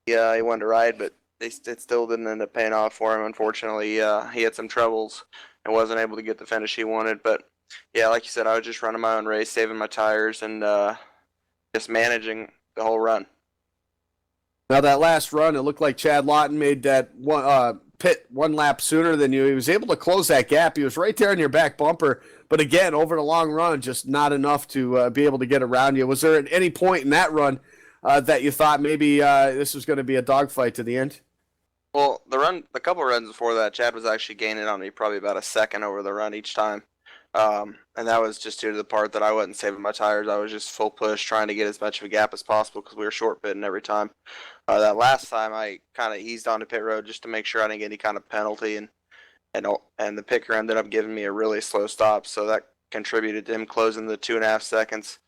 C: he wanted to ride, but it still didn't end up paying off for him. Unfortunately, he had some troubles and wasn't able to get the finish he wanted. But yeah, like you said, I was just running my own race, saving my tires, and just managing the whole run.
A: Now, that last run, it looked like Chad Lawton made that pit one lap sooner than you. He was able to close that gap. He was right there on your back bumper. But again, over the long run, just not enough to be able to get around you. Was there at any point in that run that you thought maybe this was going to be a dogfight to the end?
C: Well, the couple runs before that, Chad was actually gaining on me probably about a second over the run each time. And that was just due to the part that I wasn't saving my tires. I was just full push trying to get as much of a gap as possible because we were short pitting every time. That last time I kind of eased onto pit road just to make sure I didn't get any kind of penalty, and the picker ended up giving me a really slow stop, so that contributed to him closing the 2.5 seconds.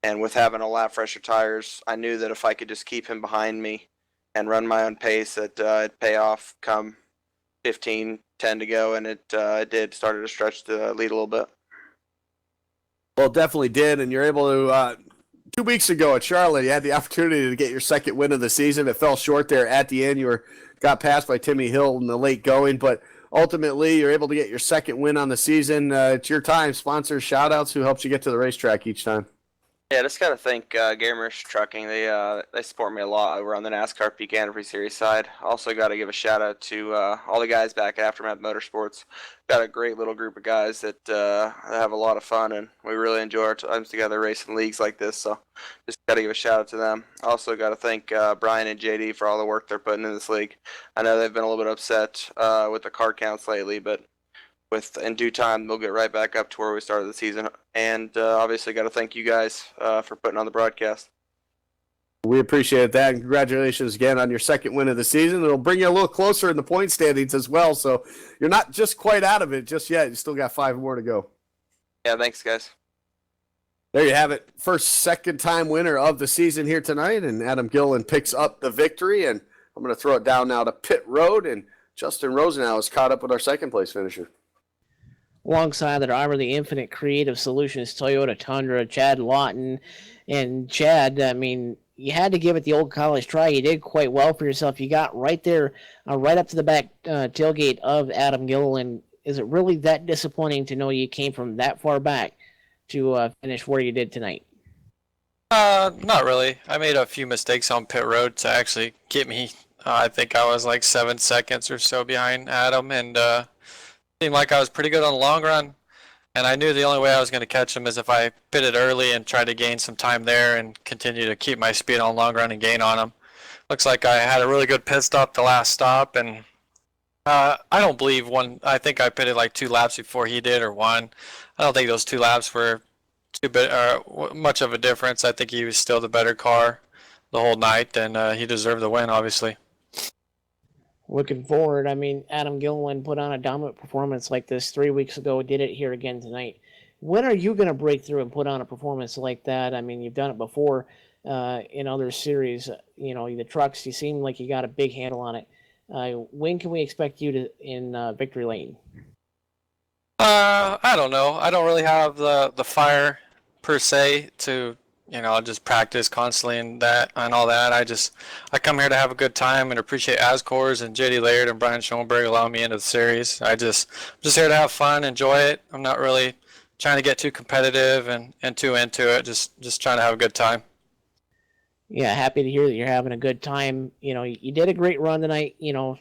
C: And with having a lap fresher tires, I knew that if I could just keep him behind me and run my own pace, that it'd pay off come 15-10 to go, and it did. Started to stretch the lead a little bit.
A: Well, it definitely did, and you're able to 2 weeks ago at Charlotte, you had the opportunity to get your second win of the season. It fell short there at the end. You got passed by Timmy Hill in the late going, but ultimately you're able to get your second win on the season. It's your time. Sponsors, shout-outs, who helps you get to the racetrack each time?
C: Yeah, just got to thank Gamers Trucking. They support me a lot over on the NASCAR Peak Anniversary Series side. Also got to give a shout-out to all the guys back at Aftermath Motorsports. Got a great little group of guys that have a lot of fun, and we really enjoy our times together racing leagues like this, so just got to give a shout-out to them. Also got to thank Brian and JD for all the work they're putting in this league. I know they've been a little bit upset with the car counts lately, but in due time, they'll get right back up to where we started the season. And obviously got to thank you guys for putting on the broadcast.
A: We appreciate that, and congratulations again on your second win of the season. It'll bring you a little closer in the point standings as well, so you're not just quite out of it just yet. You still got 5 more to go.
C: Yeah, thanks, guys.
A: There you have it. First second-time winner of the season here tonight, and Adam Gilliland picks up the victory. And I'm going to throw it down now to pit road, and Justin Rosenau is caught up with our second-place finisher.
B: Alongside the driver of the Infinite Creative Solutions Toyota Tundra, Chad Lawton. And Chad, I mean, you had to give it the old college try. You did quite well for yourself. You got right there, right up to the back tailgate of Adam Gilliland. Is it really that disappointing to know you came from that far back to finish where you did tonight?
E: Not really. I made a few mistakes on pit road to actually get me. I think I was like 7 seconds or so behind Adam, and seemed like I was pretty good on the long run. And I knew the only way I was going to catch him is if I pitted early and tried to gain some time there and continue to keep my speed on long run and gain on him. Looks like I had a really good pit stop the last stop, and I don't believe one. I think I pitted like 2 laps before he did, or 1. I don't think those 2 laps were much of a difference. I think he was still the better car the whole night, and he deserved the win, obviously.
B: Looking forward, I mean, Adam Gilliland put on a dominant performance like this 3 weeks ago, did it here again tonight. When are you going to break through and put on a performance like that? I mean, you've done it before in other series. You know, the trucks, you seem like you got a big handle on it. When can we expect you to in victory lane?
E: I don't know. I don't really have the fire per se to, just practice constantly and all that. I come here to have a good time and appreciate ASCORS and JD Laird and Brian Schoenberg allowing me into the series. I'm just here to have fun, enjoy it. I'm not really trying to get too competitive and too into it. Just trying to have a good time.
B: Yeah, happy to hear that you're having a good time. You did a great run tonight. You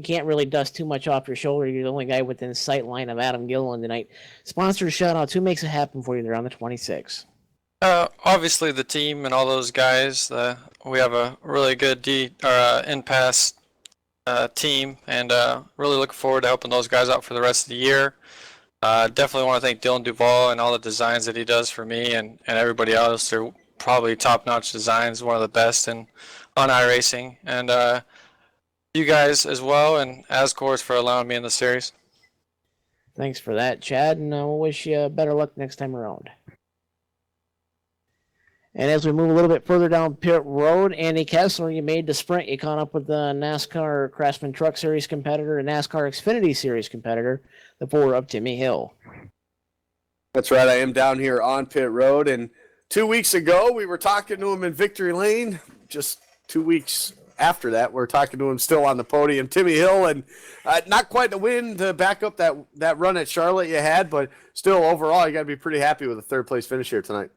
B: can't really dust too much off your shoulder. You're the only guy within sight line of Adam Gilliland tonight. Sponsor shout-outs. Who makes it happen for you there on the 26?
E: Obviously the team and all those guys. We have a really good in-pass team, and really looking forward to helping those guys out for the rest of the year. Definitely want to thank Dylan Duvall and all the designs that he does for me and everybody else. They're probably top-notch designs, one of the best on iRacing. And you guys as well, and ASCORS for allowing me in the series.
B: Thanks for that, Chad, and we'll wish you better luck next time around. And as we move a little bit further down pit road, Andy Kessler, you made the sprint. You caught up with the NASCAR Craftsman Truck Series competitor and NASCAR Xfinity Series competitor, the 4-up Timmy Hill.
A: That's right. I am down here on pit road, and 2 weeks ago we were talking to him in victory lane. Just 2 weeks after that, we're talking to him still on the podium. Timmy Hill, and not quite the win to back up that run at Charlotte you had, but still overall you got to be pretty happy with the third-place finish here tonight.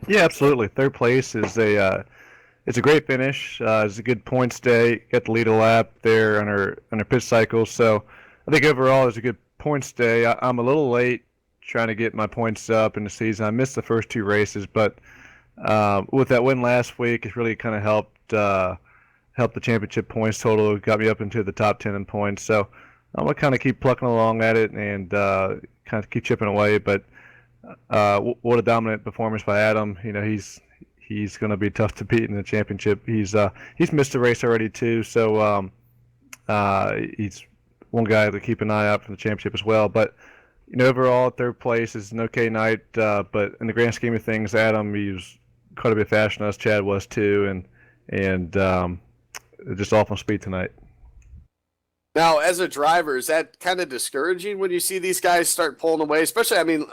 F: Yeah, absolutely. Third place is it's a great finish. It's a good points day. Got the lead a lap there on our pit cycle. So I think overall it's a good points day. I'm a little late trying to get my points up in the season. I missed the first 2 races, but with that win last week, it really kind of helped the championship points total. It got me up into the top 10 in points. So I'm gonna kind of keep plucking along at it and kind of keep chipping away. But what a dominant performance by Adam. He's going to be tough to beat in the championship. He's missed a race already too, so he's one guy to keep an eye out for the championship as well. But overall, third place is an okay night. But in the grand scheme of things, Adam, he was quite a bit faster than us. Chad was too, and just off on speed tonight.
A: Now, as a driver, is that kind of discouraging when you see these guys start pulling away? Especially,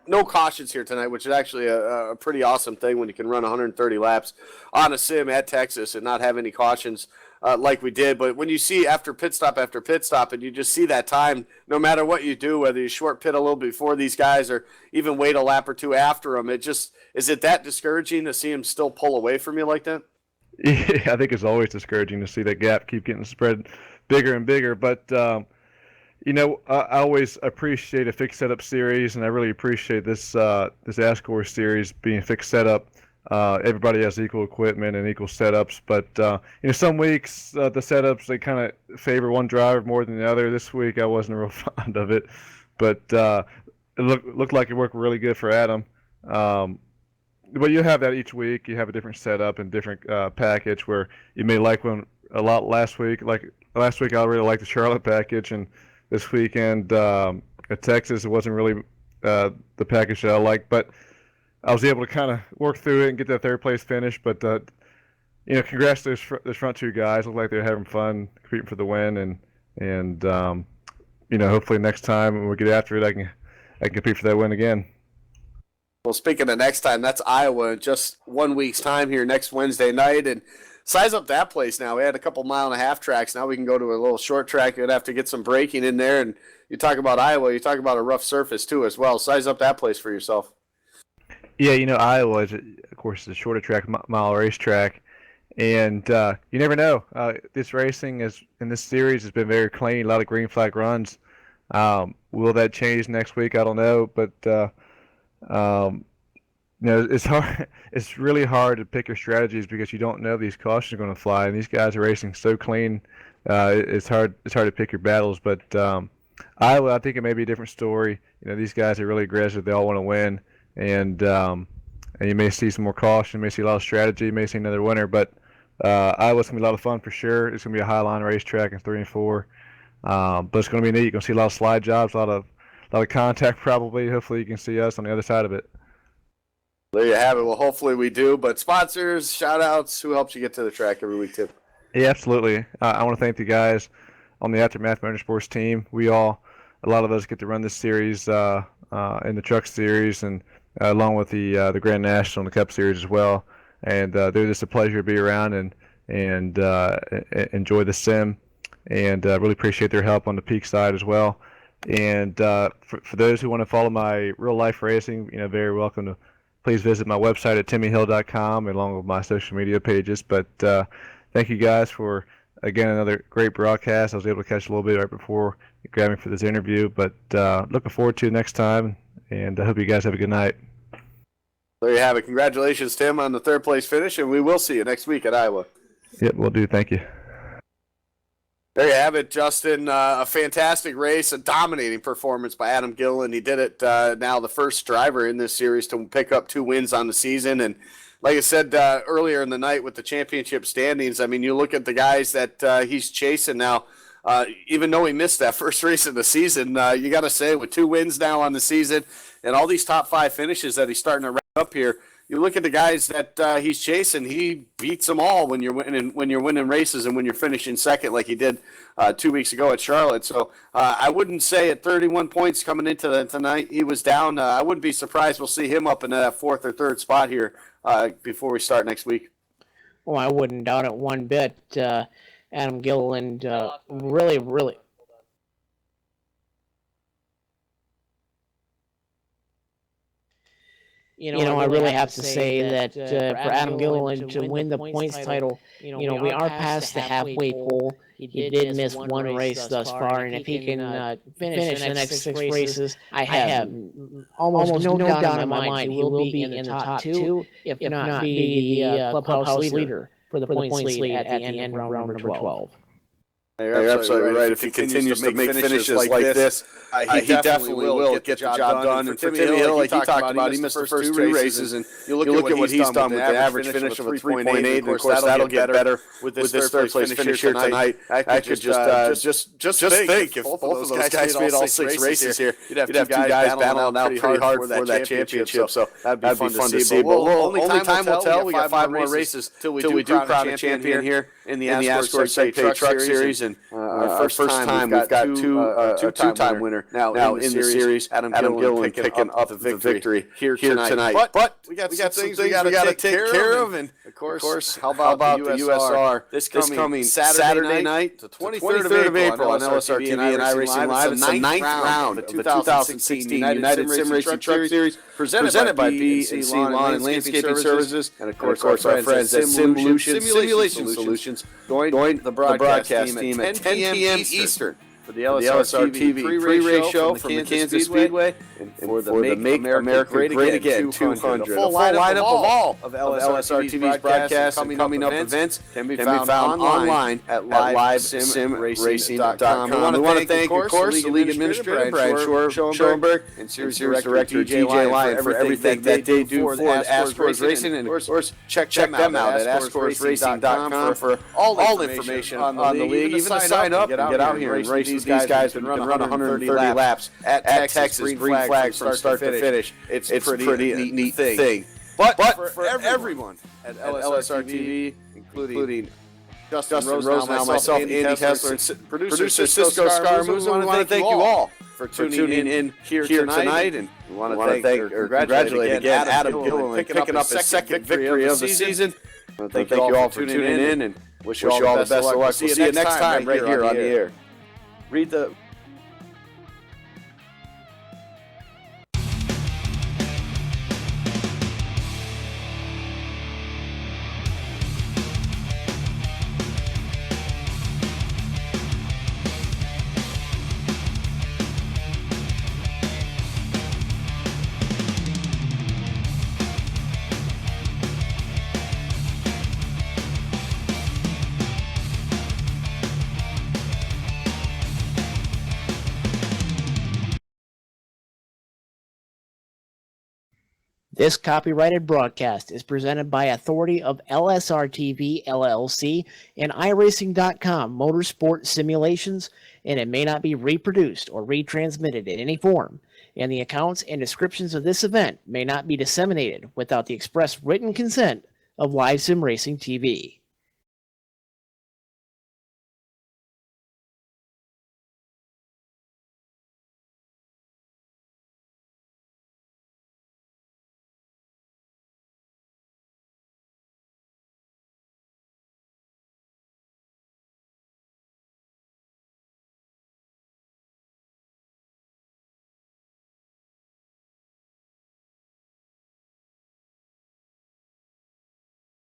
A: no cautions here tonight, which is actually a pretty awesome thing when you can run 130 laps on a sim at Texas and not have any cautions like we did. But when you see after pit stop and you just see that time, no matter what you do, whether you short pit a little before these guys or even wait a lap or 2 after them, is it that discouraging to see them still pull away from you like that?
F: Yeah, I think it's always discouraging to see that gap keep getting spread bigger and bigger. But I always appreciate a fixed setup series, and I really appreciate this ASCORS series being fixed setup. Everybody has equal equipment and equal setups, but some weeks the setups, they kind of favor one driver more than the other. This week I wasn't real fond of it, but it looked like it worked really good for Adam. But you have that each week. You have a different setup and different package where you may like one a lot last week. Like last week, I really liked the Charlotte package, and this weekend at Texas, it wasn't really the package that I liked. But I was able to kind of work through it and get that third place finish. But congrats to those front two guys. Look like they're having fun competing for the win, and hopefully next time when we get after it, I can compete for that win again.
A: Well, speaking of next time, that's Iowa in just 1 week's time here next Wednesday night. And size up that place now. We had a couple mile-and-a-half tracks. Now we can go to a little short track. You'd have to get some braking in there. And you talk about Iowa, you talk about a rough surface too as well. Size up that place for yourself.
F: Yeah, Iowa is, of course, a shorter track, mile racetrack. And you never know. This racing in this series has been very clean, a lot of green flag runs. Will that change next week? I don't know. But it's hard. It's really hard to pick your strategies because you don't know these cautions are going to fly, and these guys are racing so clean. It's hard. It's hard to pick your battles. But Iowa, I think it may be a different story. These guys are really aggressive. They all want to win, and you may see some more caution. You may see a lot of strategy. You may see another winner. But Iowa's gonna be a lot of fun for sure. It's gonna be a high line racetrack in 3 and 4. But it's gonna be neat. You're gonna see a lot of slide jobs, a lot of contact probably. Hopefully you can see us on the other side of it.
A: There you have it. Well, hopefully we do. But sponsors, shout-outs, who helps you get to the track every week, Tim?
F: Yeah, absolutely. I want to thank the guys on the Aftermath Motorsports team. A lot of us get to run this series in the Truck Series and along with the Grand National and the Cup Series as well. And they're just a pleasure to be around and enjoy the sim. And really appreciate their help on the peak side as well. And for those who want to follow my real-life racing, very welcome to please visit my website at timmyhill.com along with my social media pages. But thank you guys for, again, another great broadcast. I was able to catch a little bit right before you grabbed me for this interview. But looking forward to next time, and I hope you guys have a good night.
A: There you have it. Congratulations, Tim, on the third place finish, and we will see you next week at Iowa.
F: Yep, will do. Thank you.
A: There you have it, Justin. A fantastic race, a dominating performance by Adam Gilliland. He did it now the first driver in this series to pick up 2 wins on the season. And like I said earlier in the night with the championship standings, I mean, you look at the guys that he's chasing now. Even though he missed that first race of the season, you got to say with 2 wins now on the season and all these top 5 finishes that he's starting to wrap up here, you look at the guys that he's chasing. He beats them all when you're winning races and when you're finishing second, like he did 2 weeks ago at Charlotte. So I wouldn't say at 31 points coming into tonight he was down. I wouldn't be surprised we'll see him up in that 4th or 3rd spot here before we start next week.
B: Well, I wouldn't doubt it one bit. Adam Gilliland really. I really have to say that for Adam Gilliland to win the points title, we are past the halfway pole. He did miss 1 race thus far, and if he can finish the next 6 races, I have almost no doubt in my mind he will be in the top 2, if not be the clubhouse leader for the points lead at the end of round number 12.
A: You're absolutely right. If he continues to make finishes like this, he definitely will get the job done. And for Timmy Hill, like he talked about, he missed the first 2 races, and you look at what he's done with the average finish of a 3.8, and of course that'll get better with this third place finish here tonight. I could just think if both of those guys made all 6 races here, you'd have 2 guys battling out pretty hard for that championship. So that'd be fun to see. But only time will tell. We got 5 more races till we do crown a champion here in the ASCORS SegPay Truck Series. And our first time we've got a two-time winner now in the series. Adam Gilliland picking up the victory here tonight. But we got some things we got to take care of. And of course, how about the USR this coming Saturday night, the 23rd of April on LSRTV and iRacing Live. It's the 9th round of the 2016 United Sim Racing Truck Series presented by B&C Lawn and Landscaping Services. And of course, our friends at Simulation Solutions join the broadcast team at 10 p.m. Eastern for the LSRTV pre-race show from the Kansas Speedway, and for the Make America Great Again 200. The full lineup of all of LSRTV's broadcasts and coming up events can be found online at livesimracing.com. We want to thank, of course, the league administrator, Brian Schoenberg, and series director DJ Lyon for everything that they do for the ASCORS Racing. And, of course, check them out at ASCORSRacing.com for all information on the league, even to sign up and get out here and race. These guys can run 130 laps at Texas, green flag from start to finish. It's a pretty neat thing. But for everyone at LSRTV, including Justin Rosenau, myself, Andy Hessler, and producer Cisco Scarmoose, we want to thank you all for tuning in here tonight. And we want to thank or congratulate again Adam Gilliland picking up his second victory of the season. I want to thank you all for tuning in and wish you all the best of luck. We'll see you next time right here on the air. Read the
B: This copyrighted broadcast is presented by authority of LSRTV LLC and iRacing.com Motorsport Simulations, and it may not be reproduced or retransmitted in any form, and the accounts and descriptions of this event may not be disseminated without the express written consent of Live Sim Racing TV.